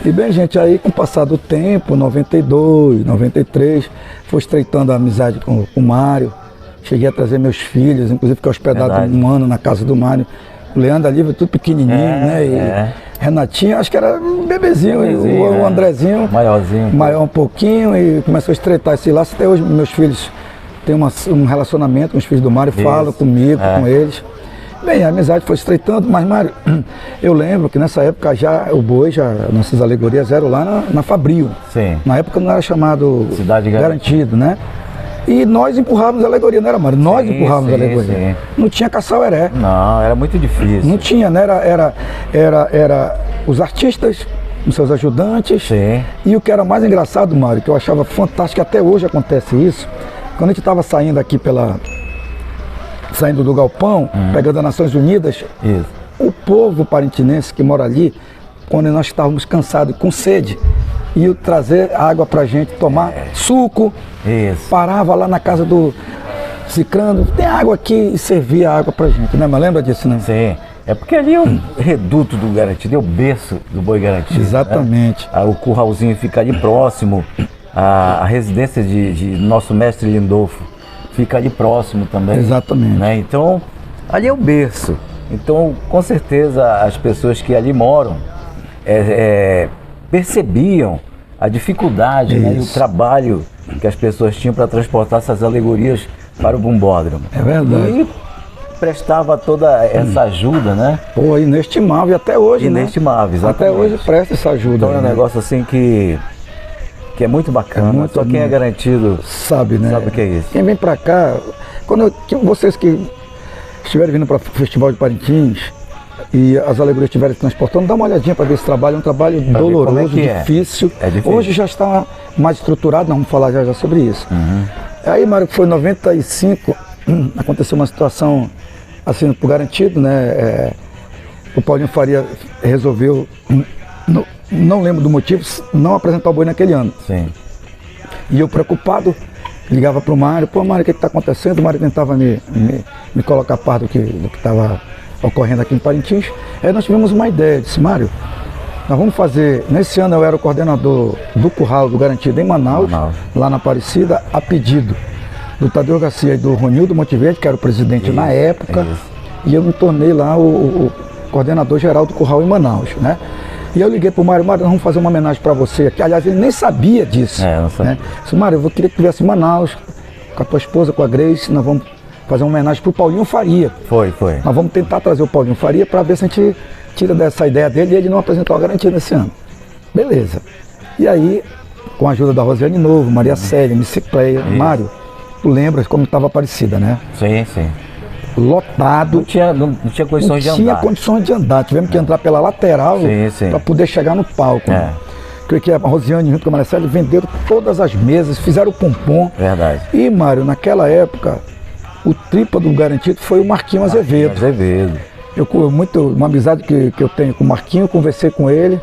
E bem, gente, aí com o passar do tempo, 92, 93, foi estreitando a amizade com o Mário. Cheguei a trazer meus filhos, inclusive fiquei hospedado um ano na casa do Mário. O Leandro ali, tudo pequenininho, né? Renatinho, acho que era um bebezinho, e o Andrezinho, maiorzinho, maior um pouquinho, e começou a estreitar esse laço. Até hoje meus filhos têm um relacionamento com os filhos do Mário, falam comigo, com eles. Bem, a amizade foi estreitando, mas Mário, eu lembro que nessa época já o boi, nossas alegorias eram lá na Fabril. Sim. Na época não era chamado Cidade Garantido, né? E nós empurrávamos a alegoria, não era, Mário? Nós empurrávamos a alegoria. Sim. Não tinha caçaueré. Não, era muito difícil. Não tinha, né? Era os artistas, os seus ajudantes. Sim. E o que era mais engraçado, Mário, que eu achava fantástico, até hoje acontece isso, quando a gente estava saindo aqui saindo do galpão, pegando as Nações Unidas, o povo parintinense que mora ali, quando nós estávamos cansados, com sede, ia trazer água pra gente tomar, suco, parava lá na casa do Cicrano, tem água aqui, e servia água pra gente, né? Mas lembra disso, né? Sim. É porque ali é o reduto do Garantido, é o berço do boi garantido. Exatamente. Né? O curralzinho fica ali próximo, a residência de nosso mestre Lindolfo fica ali próximo também. Exatamente. Né? Então, ali é o berço. Então, com certeza, as pessoas que ali moram percebiam a dificuldade, né, e o trabalho que as pessoas tinham para transportar essas alegorias para o bumbódromo. É verdade. E prestava toda essa ajuda, né? Pô, inestimável, e até hoje, Inestimável, exatamente. Até hoje presta essa ajuda. Então é um negócio assim que é muito bacana, só quem é garantido sabe, né? Sabe o que é isso. Quem vem pra cá, vocês que estiverem vindo para o Festival de Parintins e as alegorias estiverem transportando, dá uma olhadinha para ver esse trabalho, é um trabalho doloroso, difícil. É difícil. Hoje já está mais estruturado, nós vamos falar já sobre isso. Aí, Mário, foi em 95, aconteceu uma situação assim, por Garantido, né? O Paulinho Faria resolveu, não lembro do motivo, não apresentar o boi naquele ano. Sim. E eu preocupado, ligava para o Mário, pô Mário, o que está acontecendo? O Mário tentava me colocar a par do que estava ocorrendo aqui em Parintins. Aí nós tivemos uma ideia, disse, Mário, nós vamos fazer, nesse ano eu era o coordenador do Curral do Garantido em Manaus, lá na Aparecida, a pedido do Tadeu Garcia e do Ronildo Monteverde, que era o presidente na época, e eu me tornei lá o coordenador geral do Curral em Manaus, né? E eu liguei para o Mário, nós vamos fazer uma homenagem para você aqui. Aliás, ele nem sabia disso. Não sabia. Né? Disse, Mário, eu queria que tivesse em Manaus, com a tua esposa, com a Grace, nós vamos fazer uma homenagem para o Paulinho Faria. Foi. Nós vamos tentar trazer o Paulinho Faria para ver se a gente tira dessa ideia dele e ele não apresentar o Garantido esse ano. Beleza. E aí, com a ajuda da Rosiane Novo, Maria Célia, MC Cleia, Mário, tu lembras como estava Aparecida, né? Sim. Lotado. Não tinha condições de andar. Não tinha condições de andar. Tivemos que entrar pela lateral para poder chegar no palco. Né? Creio que a Rosiane junto com a Marcela venderam todas as mesas, fizeram o pompom. Verdade. E, Mário, naquela época, o tripa do Garantido foi o Marquinho Azevedo. Uma amizade que eu tenho com o Marquinho, conversei com ele.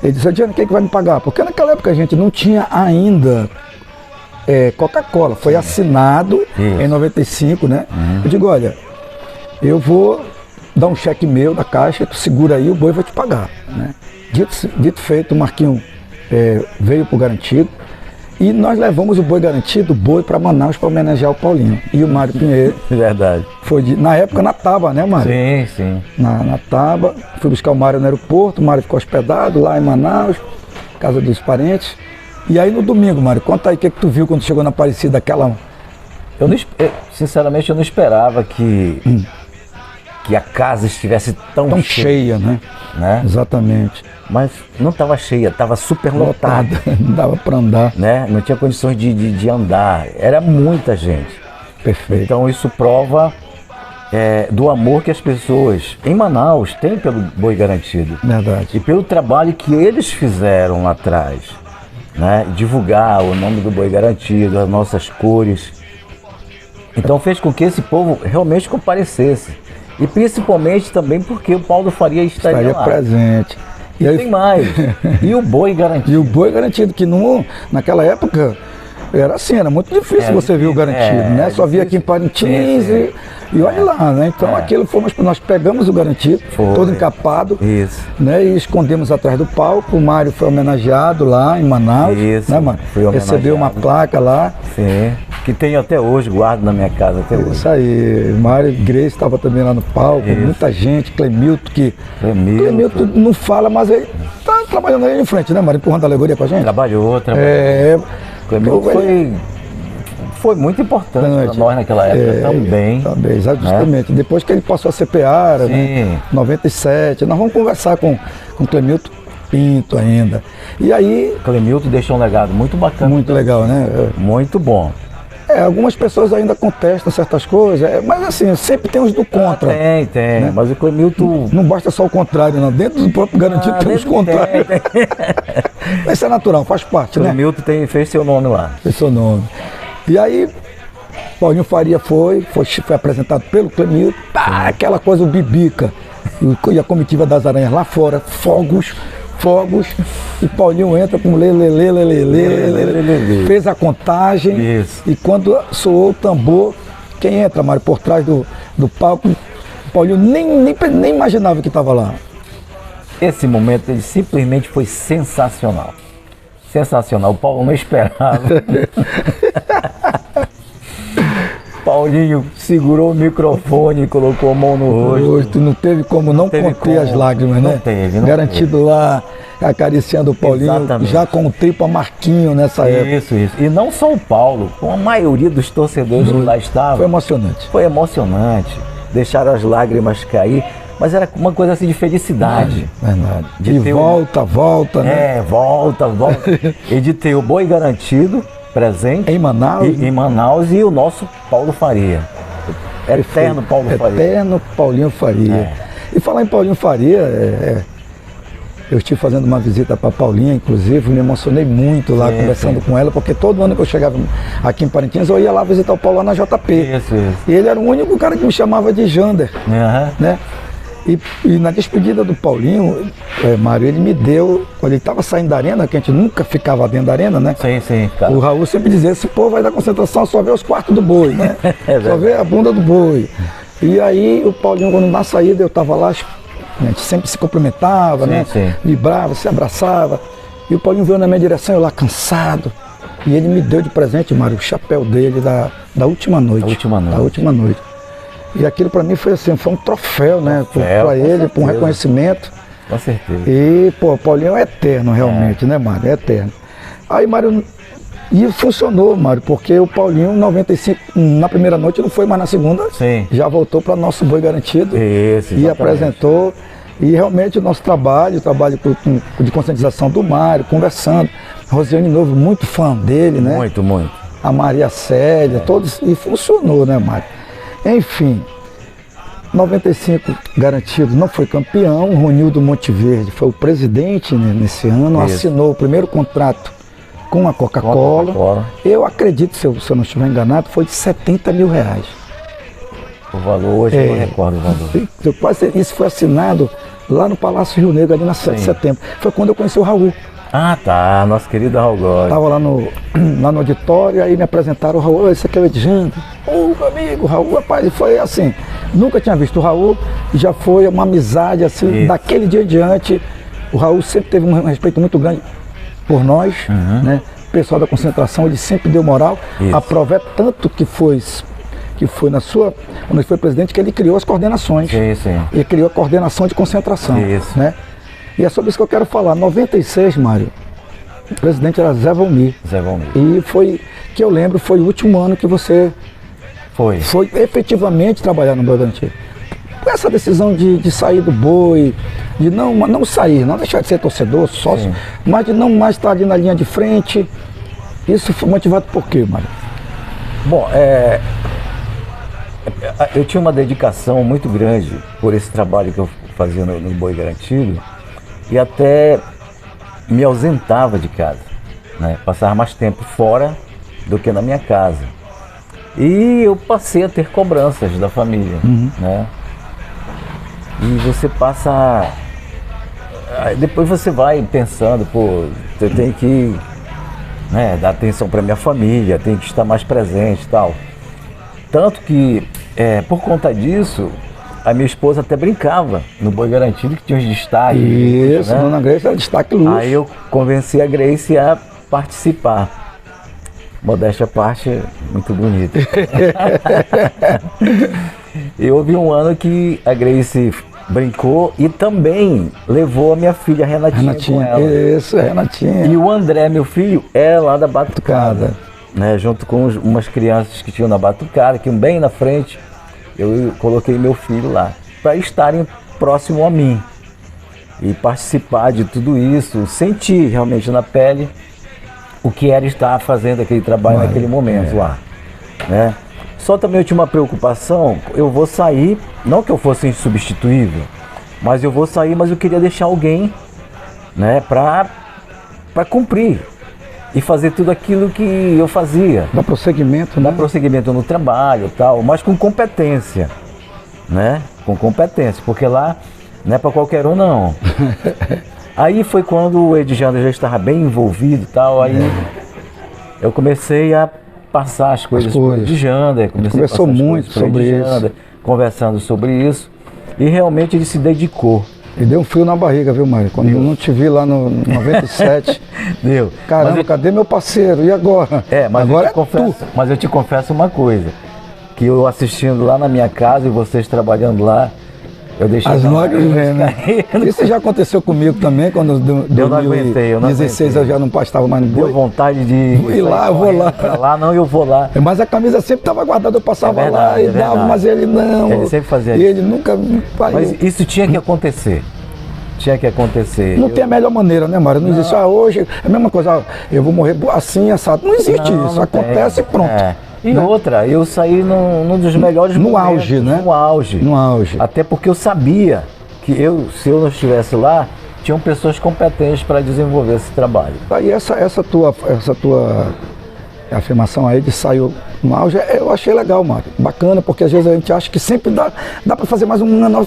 Ele disse, Adriano, quem é que vai me pagar? Porque naquela época a gente não tinha ainda Coca-Cola. Foi assinado em 95, né? Eu digo, olha, eu vou dar um cheque meu da caixa, tu segura aí, o boi vai te pagar. Né? Dito feito, o Marquinho veio pro Garantido e nós levamos o boi Garantido, para Manaus para homenagear o Paulinho. E o Mário Pinheiro. Verdade. Foi na época na Taba, né, Mário? Sim. Na Taba. Fui buscar o Mário no aeroporto, o Mário ficou hospedado lá em Manaus, casa dos parentes. E aí no domingo, Mário, conta aí o que tu viu quando chegou na Aparecida, aquela... Sinceramente, eu não esperava que a casa estivesse tão cheia, né? Exatamente. Mas não estava cheia, estava super lotada. Não dava para andar. Né? Não tinha condições de andar, era muita gente. Perfeito. Então isso prova do amor que as pessoas em Manaus têm pelo boi garantido. Verdade. E pelo trabalho que eles fizeram lá atrás. Né? Divulgar o nome do boi garantido, as nossas cores. Então fez com que esse povo realmente comparecesse. E principalmente também porque o Paulo Faria estaria lá. Presente. E aí, tem mais. E o boi garantido. E o boi garantido, que naquela época era assim, era muito difícil você ver o garantido, né? Só via aqui em Parintins e E olha lá, né? Então aquilo nós pegamos o garantido, todo encapado, isso, né? E escondemos atrás do palco. O Mário foi homenageado lá em Manaus, isso, né, Mário? Recebeu uma placa lá. Sim, que tenho até hoje, guardo na minha casa até hoje. Isso aí, Mário Grace estava também lá no palco, muita gente, Clemilton, Clemilton não fala, mas ele tá trabalhando aí em frente, né, Mário? Empurrando a alegoria com a gente. Trabalhou. Clemilton foi muito importante para nós naquela época também. Também, exatamente. Né? Depois que ele passou a ser Peara, né? 97, nós vamos conversar com o Clemilton Pinto ainda. E aí... Clemilton deixou um legado muito bacana. Muito legal, né? Muito bom. Algumas pessoas ainda contestam certas coisas, mas assim, sempre tem os do contra. Tem, né? Mas o Clemilton... Não basta só o contrário, não. Dentro do próprio garantido tem os contrários. Isso é natural, faz parte, né? Clemilton fez seu nome lá. Fez seu nome. E aí, Paulinho Faria foi apresentado pelo Clemilton, aquela coisa, o bibica, e a comitiva das aranhas lá fora, fogos, e Paulinho entra com lelê, fez a contagem. Isso. E quando soou o tambor, quem entra, Mário, por trás do palco, Paulinho nem imaginava que estava lá. Esse momento, ele simplesmente foi sensacional. Sensacional, o Paulo não esperava. Paulinho segurou o microfone e colocou a mão no rosto. Não teve como não conter as lágrimas, né? Não Garantido teve. Lá, acariciando o Paulinho, exatamente, já com o tripa Marquinho nessa época. Isso. E não só o Paulo, com a maioria dos torcedores que lá estavam. Foi emocionante. Foi emocionante. Deixaram as lágrimas cair. Mas era uma coisa assim de felicidade. Verdade. De volta, né? Volta. E de ter o Boi Garantido presente em Manaus e o nosso Paulo Faria. Eterno Paulo Faria. Eterno Paulinho Faria. E falar em Paulinho Faria, eu estive fazendo uma visita para Paulinha, inclusive, me emocionei muito lá conversando com ela, porque todo ano que eu chegava aqui em Parintins, eu ia lá visitar o Paulo lá na JP. Isso. E ele era o único cara que me chamava de Jander, né? E na despedida do Paulinho, Mário, ele me deu, quando ele estava saindo da arena, que a gente nunca ficava dentro da arena, né? Sim, cara. O Raul sempre dizia, esse povo vai dar concentração, só vê os quartos do boi, né? Só vê a bunda do boi. E aí o Paulinho, quando na saída, eu estava lá, a gente sempre se cumprimentava, né? Vibrava, se abraçava. E o Paulinho veio na minha direção, eu lá cansado. E ele me deu de presente, Mário, o chapéu dele da última noite. Da última noite. E aquilo para mim foi assim, foi um troféu, né? Para ele, para um reconhecimento. Com certeza. E, pô, o Paulinho é eterno realmente, né, Mário? É eterno. Aí, Mário, e funcionou, Mário, porque o Paulinho, em 95, na primeira noite, não foi, mas na segunda, já voltou para nosso Boi Garantido. Isso, e apresentou. E realmente o nosso trabalho de conscientização do Mário, conversando. Rosiane Novo, muito fã dele, né? Muito. A Maria Célia, todos, e funcionou, né, Mário? Enfim, 95 garantido, não foi campeão. Ronildo Monteverde foi o presidente, né, nesse ano, assinou o primeiro contrato com a Coca-Cola. Eu acredito, se eu não estiver enganado, foi de R$70 mil. O valor hoje, eu não recordo o valor. Isso foi assinado lá no Palácio Rio Negro, ali na 7 de setembro. Foi quando eu conheci o Raul. Ah, tá, nosso querido Raul Góes. Estava lá no auditório, aí me apresentaram o Raul, esse aqui é o Edjando. Meu amigo, Raul, rapaz, e foi assim, nunca tinha visto o Raul, e já foi uma amizade assim, daquele dia em diante. O Raul sempre teve um respeito muito grande por nós, né? O pessoal da concentração, ele sempre deu moral. A prova é tanto que foi quando ele foi presidente, que ele criou as coordenações. Ele criou a coordenação de concentração, né? E é sobre isso que eu quero falar. 96, Mário, o presidente era Zé Valmir. E foi, que eu lembro, foi o último ano que você foi efetivamente trabalhar no Boi Garantido. Com essa decisão de sair do boi, de não sair, não deixar de ser torcedor, sócio, mas de não mais estar ali na linha de frente. Isso foi motivado por quê, Mário? Bom, eu tinha uma dedicação muito grande por esse trabalho que eu fazia no Boi Garantido. E até me ausentava de casa, né? Passava mais tempo fora do que na minha casa. E eu passei a ter cobranças da família, né? E você passa... Depois você vai pensando, pô, eu tenho que, né, dar atenção para minha família, tenho que estar mais presente e tal. Tanto que por conta disso, a minha esposa até brincava no Boi Garantido, que tinha os destaques. Isso, né? Dona Grace era destaque luxo. Aí eu convenci a Grace a participar. Modéstia à parte, muito bonita. E houve um ano que a Grace brincou e também levou a minha filha Renatinha com ela. Isso, Renatinha. E o André, meu filho, é lá da Batucada, né? Junto com umas crianças que tinham na Batucada, que iam bem na frente, eu coloquei meu filho lá, para estarem próximo a mim e participar de tudo isso, sentir realmente na pele o que era estar fazendo aquele trabalho naquele momento lá, né? Só também eu tinha uma preocupação, eu vou sair, não que eu fosse insubstituível, mas eu vou sair, mas eu queria deixar alguém, né, para cumprir e fazer tudo aquilo que eu fazia. Dar prosseguimento, né? Dar prosseguimento no trabalho e tal, mas com competência, né? Com competência, porque lá não é para qualquer um não. Aí foi quando o Edjander já estava bem envolvido e tal, aí eu comecei a passar as coisas para o Edjander, conversou muito sobre isso, conversando sobre isso, e realmente ele se dedicou. E deu um frio na barriga, viu, Mário? Quando eu não te vi lá no 97. Deu. Caramba, cadê meu parceiro? E agora? Mas agora eu te confesso uma coisa, que eu assistindo lá na minha casa e vocês trabalhando lá, eu deixei as lágrimas vêm, né? Isso já aconteceu comigo também, quando eu não aguentei, eu não 2016 eu já não estava mais no Boi. Deu vontade de ir lá, eu vou lá. Pra lá, não, eu vou lá. Mas a camisa sempre estava guardada, eu passava lá e dava, mas ele não. Ele sempre fazia isso. E ele nunca pariu. Mas isso tinha que acontecer. Tinha que acontecer. Não tem a melhor maneira, né, Mário? Não existe, hoje é a mesma coisa, eu vou morrer assim, assado. Não existe isso, não acontece e pronto. E outra, eu saí num dos melhores momentos. No auge, né? No auge. No auge. Até porque eu sabia que se eu não estivesse lá, tinham pessoas competentes para desenvolver esse trabalho. Aí essa tua afirmação aí de saiu no auge, eu achei legal, Mário. Bacana, porque às vezes a gente acha que sempre dá para fazer mais uma nova.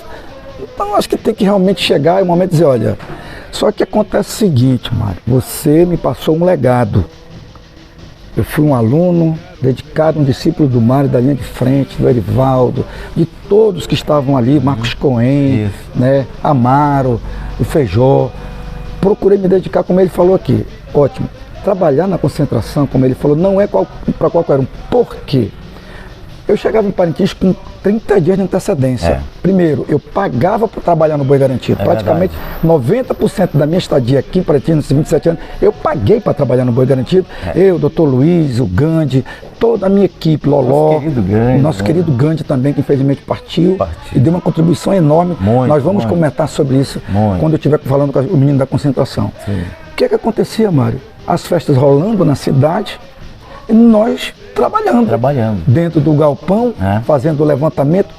Então acho que tem que realmente chegar em um momento e dizer, olha, só que acontece o seguinte, Mário, você me passou um legado. Eu fui um aluno dedicado, um discípulo do Mário, da linha de frente, do Erivaldo, de todos que estavam ali, Marcos Cohen, né, Amaro, o Feijó. Procurei me dedicar, como ele falou aqui, ótimo. Trabalhar na concentração, como ele falou, não é para qualquer um. Por quê? Eu chegava em Parintins com 30 dias de antecedência. Primeiro, eu pagava para trabalhar no Boi Garantido. Praticamente 90% da minha estadia aqui em Parintins, nesses 27 anos, eu paguei para trabalhar no Boi Garantido. Eu, o doutor Luiz, o Gandhi, toda a minha equipe, Loló, nosso querido Gandhi também, que infelizmente partiu e deu uma contribuição enorme. Nós vamos comentar sobre isso quando eu estiver falando com o menino da concentração. O que acontecia, Mário? As festas rolando na cidade, e nós trabalhando dentro do galpão, fazendo o levantamento,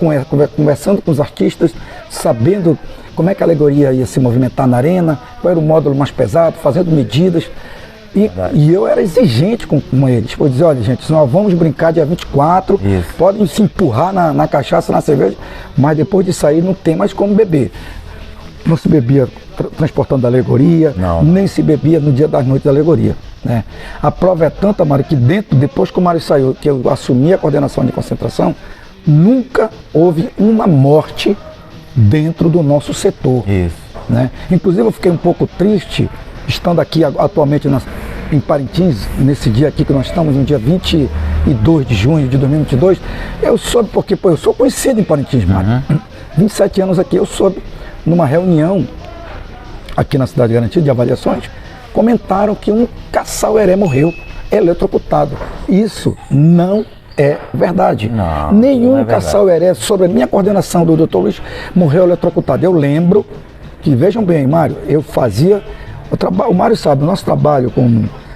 conversando com os artistas, sabendo como é que a alegoria ia se movimentar na arena, qual era o módulo mais pesado, fazendo medidas. E eu era exigente com eles. Eu dizia, olha gente, nós vamos brincar dia 24, podem se empurrar na cachaça, na cerveja, mas depois de sair não tem mais como beber. Não se bebia transportando a alegoria, nem se bebia no dia das noites da alegoria. Né? A prova é tanta, Mário, que depois que o Mário saiu, que eu assumi a coordenação de concentração, nunca houve uma morte dentro do nosso setor. Né? Inclusive eu fiquei um pouco triste, estando aqui atualmente em Parintins, nesse dia aqui que nós estamos, no dia 22 de junho de 2022, eu soube porque eu sou conhecido em Parintins, Mário. 27 anos aqui, eu soube, numa reunião aqui na Cidade Garantida de avaliações, comentaram que um caçaueré morreu eletrocutado. Isso não é verdade. Nenhum caçaueré, sob a minha coordenação do Dr. Luiz, morreu eletrocutado. Eu lembro que, vejam bem, Mário, eu fazia o Mário sabe, o nosso trabalho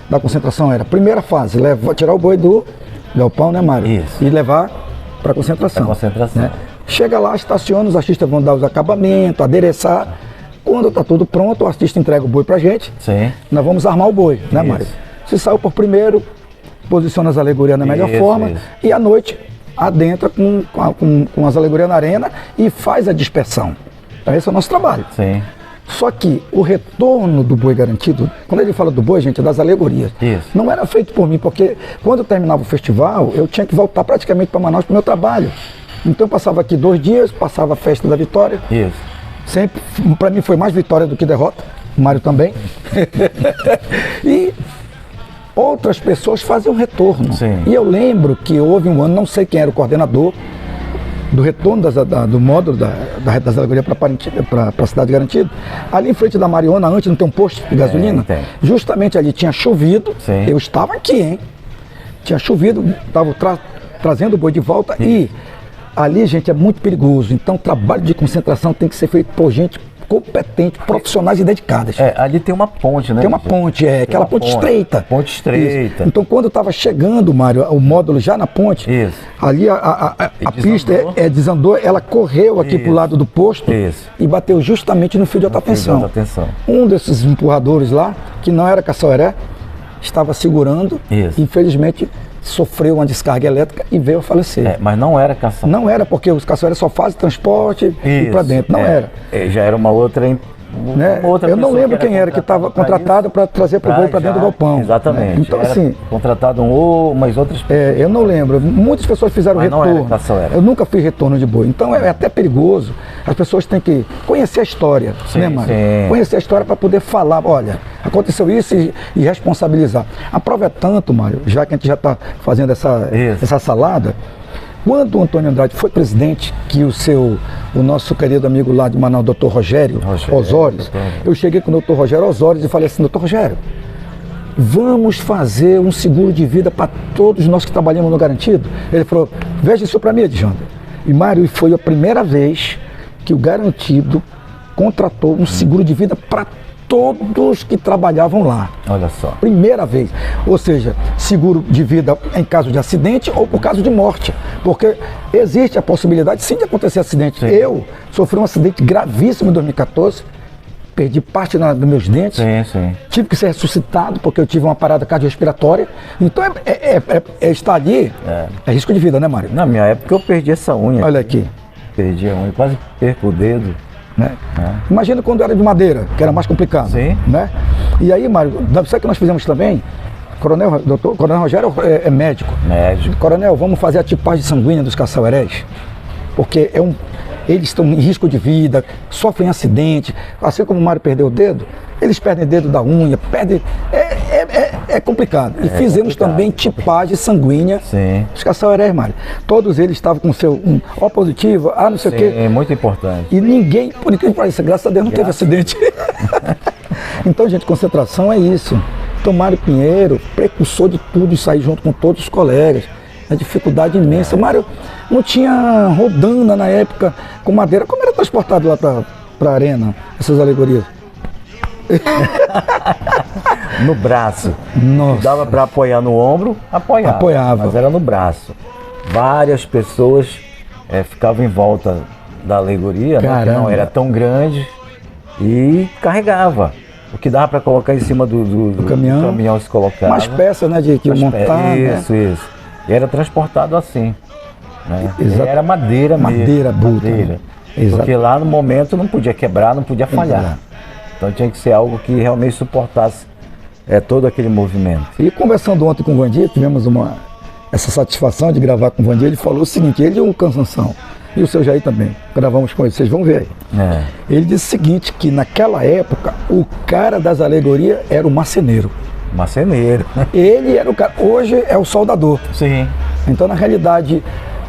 da concentração era, primeira fase, tirar o boi do galpão, né, Mário? E levar para a concentração. Né? Chega lá, estaciona, os artistas vão dar os acabamentos, adereçar. Quando está tudo pronto, o artista entrega o boi pra gente. Nós vamos armar o boi, né, Mário? Se saiu por primeiro, posiciona as alegorias na melhor forma e à noite adentra com as alegorias na arena e faz a dispersão. Então esse é o nosso trabalho. Só que o retorno do Boi Garantido, quando ele fala do boi, gente, é das alegorias. Não era feito por mim, porque quando terminava o festival, eu tinha que voltar praticamente para Manaus para o meu trabalho. Então eu passava aqui 2 dias, passava a festa da vitória. Isso. Sempre, para mim foi mais vitória do que derrota, o Mário também. E outras pessoas faziam retorno. Sim. E eu lembro que houve um ano, não sei quem era o coordenador, do retorno do módulo das alegorias para a Cidade Garantida. Ali em frente da Mariona, antes não tem um posto de gasolina, justamente ali tinha chovido. Sim. Eu estava aqui, hein? Tinha chovido, estava trazendo o boi de volta. Sim. E ali, gente, é muito perigoso. Então o trabalho de concentração tem que ser feito por gente competente, profissionais e dedicadas. Ali tem uma ponte, né? Tem uma ponte, aquela ponte estreita. Ponte estreita. Isso. Então, quando eu estava chegando, Mário, o módulo já na ponte, ali a pista desandou, ela correu aqui para o lado do posto e bateu justamente no fio de alta tensão. Um desses empurradores lá, que não era caçaueré, estava segurando, infelizmente sofreu uma descarga elétrica e veio a falecer. Mas não era caçaueré. Não era, porque os caçauerés só fazem transporte e para dentro, não era. Já era uma outra eu não lembro quem era que estava contratado para trazer para o boi para dentro do galpão. Exatamente. Então, era assim, contratado umas outras pessoas. Eu não lembro. Muitas pessoas fizeram retorno. Não era caçaueré. Eu nunca fiz retorno de boi. Então é até perigoso. As pessoas têm que conhecer a história, né, Mário? Conhecer a história para poder falar, olha, aconteceu isso e responsabilizar. A prova é tanto, Mário, já que a gente já está fazendo essa salada. Quando o Antônio Andrade foi presidente, que o nosso querido amigo lá de Manaus, doutor Rogério Osório, eu cheguei com o doutor Rogério Osório e falei assim, doutor Rogério, vamos fazer um seguro de vida para todos nós que trabalhamos no Garantido? Ele falou, veja isso para mim, Edjandro. E Mário, foi a primeira vez que o Garantido contratou um seguro de vida para todos que trabalhavam lá. Olha só. Primeira vez. Ou seja, seguro de vida em caso de acidente ou por caso de morte. Porque existe a possibilidade sim de acontecer acidente. Sim. Eu sofri um acidente gravíssimo em 2014. Perdi parte dos meus dentes. Sim. Tive que ser ressuscitado porque eu tive uma parada cardiorrespiratória. Então estar ali é risco de vida, né, Mário? Na minha época eu perdi essa unha. Olha aqui. Perdi a unha, quase perco o dedo. Né? Imagina quando era de madeira, que era mais complicado. Sim. Né? E aí, Mário, sabe o que nós fizemos também? Coronel Rogério é médico. Coronel, vamos fazer a tipagem sanguínea dos caçauerés, porque eles estão em risco de vida, sofrem acidente, assim como o Mário perdeu o dedo, eles perdem o dedo da unha, perdem. É complicado. E fizemos também tipagem sanguínea dos caçauerés, Mário. Todos eles estavam com seu O positivo, não sei o quê. É muito importante. E ninguém, por incrível que pareça, graças a Deus não teve acidente. Então, gente, concentração é isso. Então, Mário Pinheiro, precursor de tudo, isso aí junto com todos os colegas. A dificuldade imensa. Mário não tinha rodana na época com madeira. Como era transportado lá para a arena, essas alegorias? No braço. Nossa. Dava para apoiar no ombro, apoiava. Mas era no braço. Várias pessoas ficavam em volta da alegoria, né, que não era tão grande, e carregava. O que dava para colocar em cima do caminhão se colocava. Mais peças, né, de montar. Isso. E era transportado assim. Né? Era madeira mesmo. Madeira bruta. Porque lá no momento não podia quebrar, não podia falhar. Então tinha que ser algo que realmente suportasse todo aquele movimento. E conversando ontem com o Vandir, tivemos essa satisfação de gravar com o Vandir, ele falou o seguinte, ele e o Cansanção, e o seu Jair também, gravamos com ele, vocês vão ver aí. Ele disse o seguinte, que naquela época, o cara das alegorias era o marceneiro. Ele era o cara, hoje é o soldador. Sim. Então, na realidade,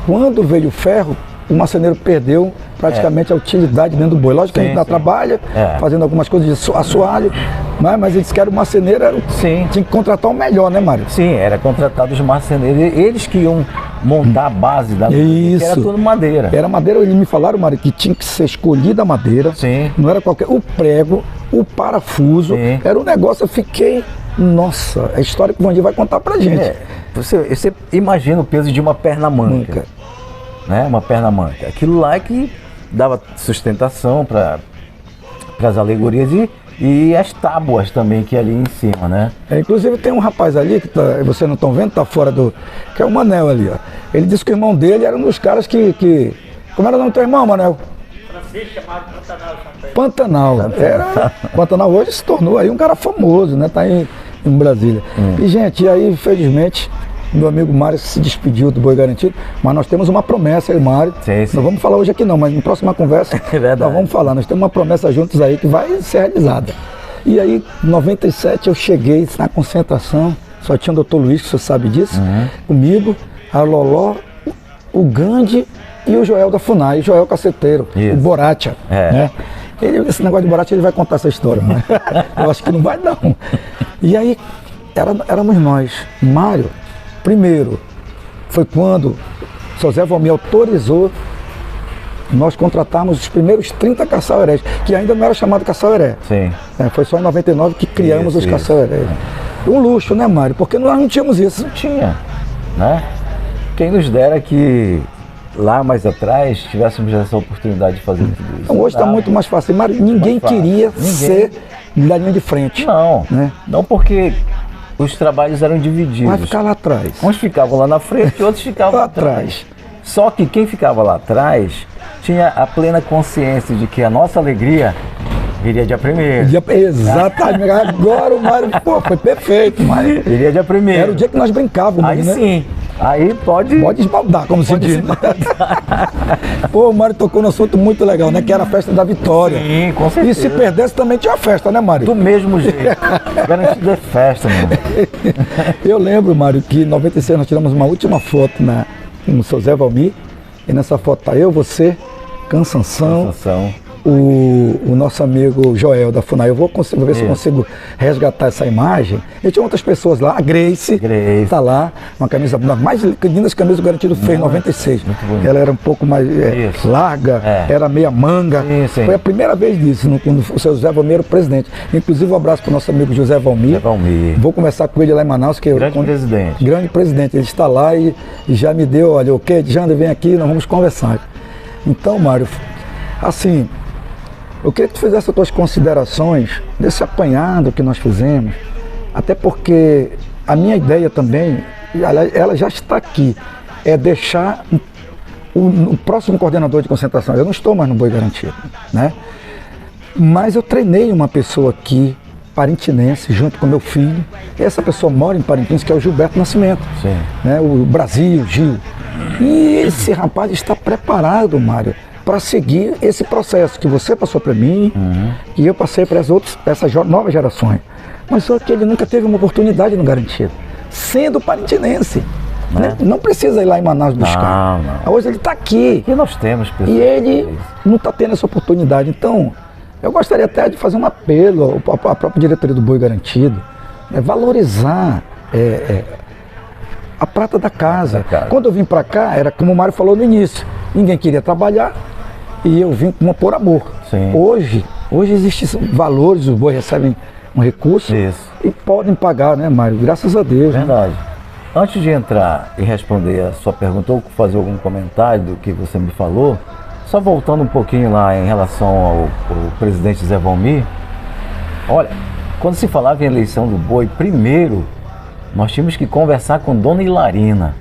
quando veio o ferro, o marceneiro perdeu praticamente a utilidade dentro do boi. Lógico que a gente ainda trabalha, fazendo algumas coisas de assoalho, mas ele disse que era o marceneiro, tinha que contratar o melhor, né, Mário? Sim, era contratado os marceneiros, eles que iam montar a base da que era tudo madeira. Era madeira, eles me falaram, Mário, que tinha que ser escolhida a madeira, não era qualquer, o prego, o parafuso, era um negócio, eu fiquei, nossa, a história que o Vandir vai contar pra gente. Você imagina o peso de uma perna manca. Né? Uma perna manca. Aquilo lá é que dava sustentação para as alegorias e as tábuas também que ali em cima, né? Inclusive tem um rapaz ali, que vocês não estão vendo, tá fora que é o Manel ali, ó. Ele disse que o irmão dele era um dos caras que... Como era o nome do teu irmão, Manel? Francisco, chamado Pantanal. Pantanal hoje se tornou aí um cara famoso, né? Tá em Brasília. E, gente, aí, infelizmente, meu amigo Mário se despediu do Boi Garantido, mas nós temos uma promessa aí, Mário. Sim, sim. Não vamos falar hoje aqui não, mas na próxima conversa verdade. nós vamos falar. Nós temos uma promessa juntos aí que vai ser realizada. E aí, em 97, eu cheguei na concentração, só tinha o doutor Luiz, que você sabe disso, comigo, a Loló, o Gandhi e o Joel da FUNAI, o Joel Caceteiro, o Boratia, né? Esse negócio de Boratia, ele vai contar essa história, mas eu acho que não vai não. E aí, éramos nós. Mário, primeiro, foi quando o seu Zé Valmir autorizou nós contratarmos os primeiros 30 caçauerés, que ainda não era chamado caçaueré. Sim. Foi só em 99 que criamos os caçauerés. Um luxo, né, Mário? Porque nós não tínhamos isso. Não tinha, né? Quem nos dera que lá mais atrás tivéssemos essa oportunidade de fazer tudo isso. Então, hoje está muito mais fácil. Mário, ninguém queria ser da linha de frente. Não, né? Não porque os trabalhos eram divididos. Vai ficar lá atrás. Uns ficavam lá na frente e outros ficavam lá atrás. Só que quem ficava lá atrás tinha a plena consciência de que a nossa alegria viria dia 1º. Exatamente. Agora o Mário, foi perfeito, Mário. Viria dia 1º. Era o dia que nós brincávamos, aí, né? Sim. Aí pode esbaldar, como se diz. Pô, o Mário tocou num assunto muito legal, né? Que era a festa da vitória. Sim, com certeza. E se perdesse também tinha festa, né, Mário? Do mesmo jeito. Garantido é festa, meu irmão. Eu lembro, Mário, que em 96 nós tiramos uma última foto no seu Zé Valmir. E nessa foto tá eu, você, Cansanção. O nosso amigo Joel da FUNAI. Eu vou ver se eu consigo resgatar essa imagem. E tinha outras pessoas lá, a Grace está lá, uma camisa, mais lindas camisas do Garantido fez em 96. Ela era um pouco mais larga, era meia manga. Sim. Foi a primeira vez disso, quando o seu José Valmir era o presidente. Inclusive, um abraço para o nosso amigo José Valmir. Vou conversar com ele lá em Manaus. Grande presidente. Ele está lá e já me deu, olha, ok, Jander, vem aqui, nós vamos conversar. Então, Mário, assim, eu queria que tu fizesse as tuas considerações desse apanhado que nós fizemos, até porque a minha ideia também, ela já está aqui, é deixar o próximo coordenador de concentração. Eu não estou mais no Boi Garantido, né? Mas eu treinei uma pessoa aqui, parintinense, junto com meu filho. Essa pessoa mora em Parintins, que é o Gilberto Nascimento, né? O Brasil, Gil. E esse rapaz está preparado, Mário, para seguir esse processo que você passou para mim e eu passei para essas novas gerações. Mas só que ele nunca teve uma oportunidade no Garantido, sendo parintinense. Né? Não precisa ir lá em Manaus buscar. Não. Hoje ele está aqui. E nós temos pessoas. E ele não está tendo essa oportunidade. Então, eu gostaria até de fazer um apelo à própria diretoria do Boi Garantido, valorizar a prata da casa. Quando eu vim para cá, era como o Mário falou no início, ninguém queria trabalhar. E eu vim por amor. Sim. Hoje existem valores, os bois recebem um recurso e podem pagar, né, Mário? Graças a Deus. Verdade. Né? Antes de entrar e responder a sua pergunta ou fazer algum comentário do que você me falou, só voltando um pouquinho lá em relação ao presidente Zé Valmir, olha, quando se falava em eleição do Boi, primeiro nós tínhamos que conversar com Dona Hilarina,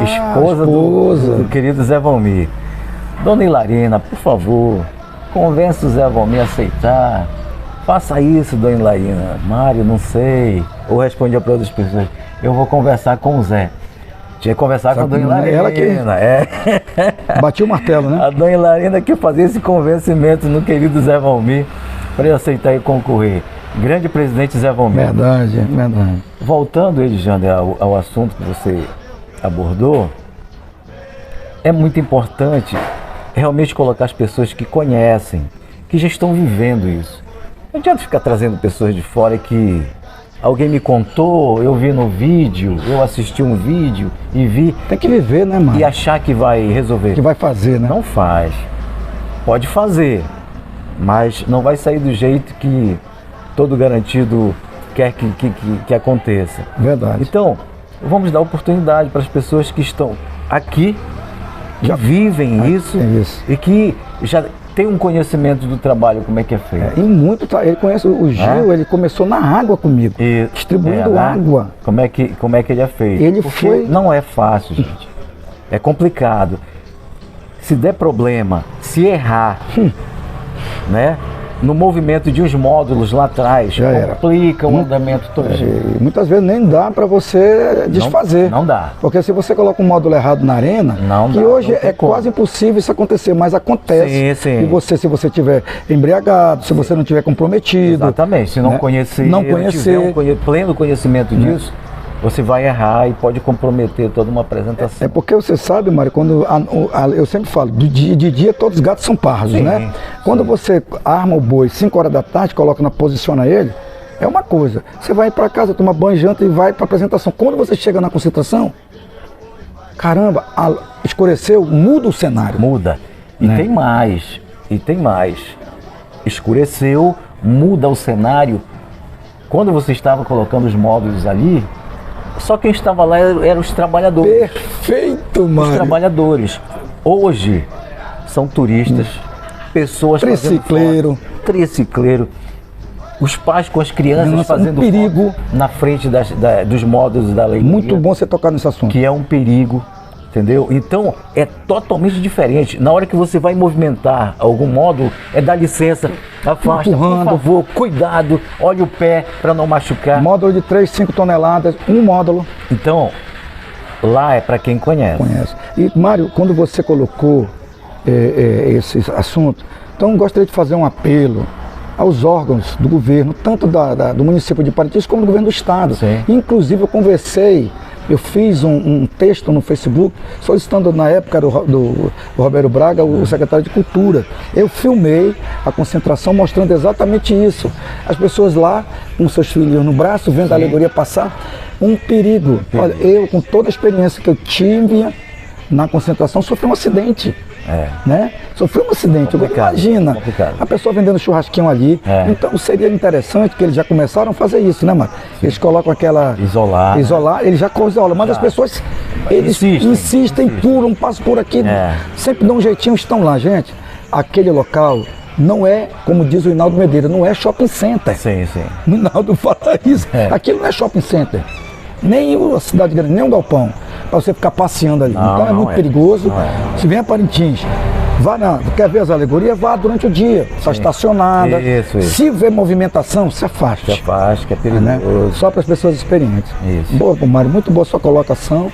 esposa do querido Zé Valmir. Dona Hilarina, por favor, convença o Zé Valmir a aceitar. Faça isso, Dona Hilarina. Mário, não sei. Ou respondia para outras pessoas, eu vou conversar com o Zé. Tinha que conversar com a Dona Hilarina. Ela que batia o martelo, né? A Dona Hilarina que fazia esse convencimento no querido Zé Valmir para ele aceitar e concorrer. Grande presidente Zé Valmir. Verdade. Voltando, Jander, ao assunto que você abordou, é muito importante realmente colocar as pessoas que conhecem, que já estão vivendo isso. Não adianta ficar trazendo pessoas de fora que alguém me contou, eu vi no vídeo, eu assisti um vídeo e vi. Tem que viver, né, mano? E achar que vai resolver. Que vai fazer, né? Não faz. Pode fazer, mas não vai sair do jeito que todo garantido quer que aconteça. Verdade. Então, vamos dar oportunidade para as pessoas que estão aqui, já vivem isso e que já tem um conhecimento do trabalho, como é que é feito. E muito, ele conhece o Gil, ele começou na água comigo, distribuindo água. Como é que ele é feito? Porque não é fácil, gente. É complicado. Se der problema, se errar, né? no movimento de uns módulos lá atrás, Já era. complica o andamento todo. E muitas vezes nem dá para você desfazer. Não dá. Porque se você coloca um módulo errado na arena, Não que dá, hoje não tem é como. quase impossível isso acontecer, mas acontece. Sim. E você, se você tiver embriagado, se você não tiver comprometido. Exatamente, se não né? conhecer, não tiver conhecer. pleno conhecimento disso, você vai errar e pode comprometer toda uma apresentação. É porque você sabe, Mário, quando eu sempre falo, de dia todos os gatos são pardos, Sim, né? Quando você arma o boi 5 horas da tarde, posiciona ele, é uma coisa. Você vai para casa, toma banho, janta e vai para apresentação. Quando você chega na concentração, caramba, escureceu, muda o cenário. Muda. E Né? tem mais. Escureceu, muda o cenário. Quando você estava colocando os módulos ali, só quem estava lá eram os trabalhadores. Perfeito, Os Mário. trabalhadores. Hoje são turistas, pessoas fazendo Tricicleiro. foto, tricicleiro. Os pais com as crianças Nossa, fazendo um perigo. foto na frente dos módulos da lei. Muito bom você tocar nesse assunto. Que é um perigo, entendeu? Então é totalmente diferente. Na hora que você vai movimentar algum módulo, dá licença, afasta, Empurrando. por favor, cuidado, olha o pé para não machucar. Módulo de 3, 5 toneladas, um módulo. Então, lá é para quem conhece. Conhece. E, Mário, quando você colocou esse assunto, então eu gostaria de fazer um apelo aos órgãos do governo, tanto do município de Parintins como do governo do estado. Sim. Inclusive eu fiz um texto no Facebook solicitando na época do Roberto Braga, o secretário de Cultura. Eu filmei a concentração mostrando exatamente isso. As pessoas lá com seus filhos no braço, vendo a alegoria passar, um perigo. Olha, eu com toda a experiência que eu tive na concentração, sofri um acidente. Né? Sofreu um acidente. Complicado, Imagina, complicado. a pessoa vendendo churrasquinho ali. Então seria interessante que eles já começaram a fazer isso, né, mano? Eles colocam aquela. Isolar. Eles já isolam, mas as pessoas eles insistem, pulam, passam por aqui, sempre dão um jeitinho, estão lá, gente. Aquele local não é, como diz o Hinaldo Medeira, não é shopping center. Sim. O Hinaldo fala isso. Aquilo não é shopping center. Nem a cidade grande, nem um galpão, para você ficar passeando ali. Não, então é não muito perigoso. Se vem a Parintins, quer ver as alegorias? Vá durante o dia, está estacionada. Isso. Se vê movimentação, se afaste. Se afasta, que é perigoso. Né? Só para as pessoas experientes. Isso. Boa, Mário, muito boa sua colocação.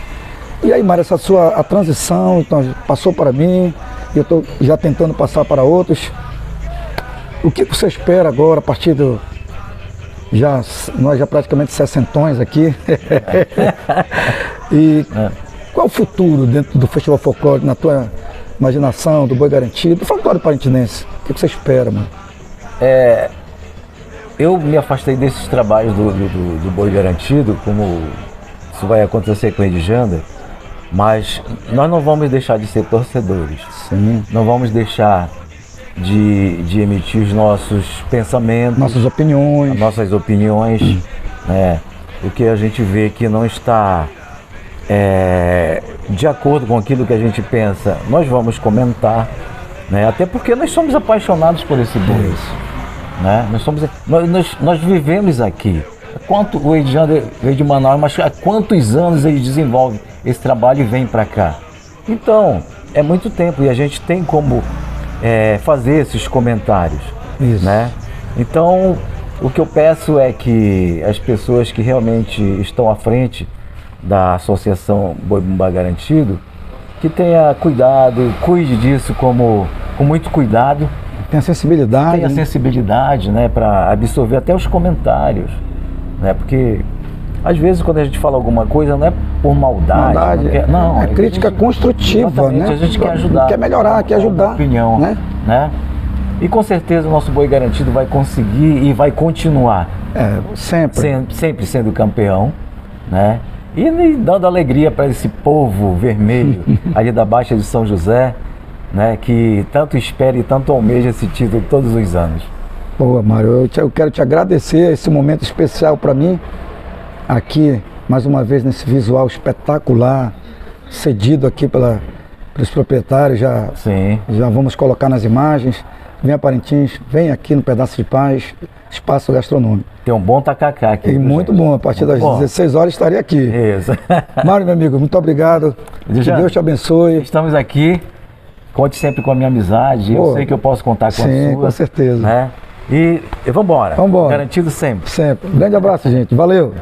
E aí, Mário, essa a transição então, passou para mim, eu estou já tentando passar para outros. O que você espera agora, a partir do... Nós já praticamente sessentões aqui. E qual o futuro dentro do Festival Folclore, na tua imaginação, do Boi Garantido, do folclore parintinense? O que você espera, mano? Eu me afastei desses trabalhos do Boi Garantido, como isso vai acontecer com o Edjander, mas nós não vamos deixar de ser torcedores. Sim. Não vamos deixar de emitir os nossos pensamentos, Nossas opiniões. nossas opiniões, né? O que a gente vê que não está de acordo com aquilo que a gente pensa, nós vamos comentar, né? Até porque nós somos apaixonados por esse boi, né? Nós vivemos aqui. Quanto o Edjander veio de Manaus, mas há quantos anos ele desenvolve esse trabalho e vem para cá? Então, é muito tempo e a gente tem como fazer esses comentários, né? Então, o que eu peço é que as pessoas que realmente estão à frente da Associação Boi Bumbá Garantido, que tenha cuidado, cuide disso com muito cuidado. Tem a sensibilidade. Tenha sensibilidade, né, para absorver até os comentários, né? Porque às vezes quando a gente fala alguma coisa não é por maldade, não, é crítica construtiva, né? A gente quer ajudar, quer melhorar, quer ajudar, opinião, né? E com certeza o nosso Boi Garantido vai conseguir e vai continuar sempre sendo campeão, né? E dando alegria para esse povo vermelho ali da Baixa de São José, né? Que tanto espera e tanto almeja esse título todos os anos. Boa, Mário, eu quero te agradecer esse momento especial para mim, aqui, mais uma vez, nesse visual espetacular, cedido aqui pelos proprietários, já vamos colocar nas imagens. Vem a Parintins, vem aqui no Pedaço de Paz, espaço gastronômico. Tem um bom tacacá aqui. E muito bom, a partir das 16 horas estarei aqui. Isso. Mário, meu amigo, muito obrigado. Que Deus te abençoe. Estamos aqui, conte sempre com a minha amizade, eu sei que eu posso contar com a sua. Sim, com certeza. Né? E vamos embora. Vambora. Garantido sempre. Sempre. Um grande abraço, gente. Valeu.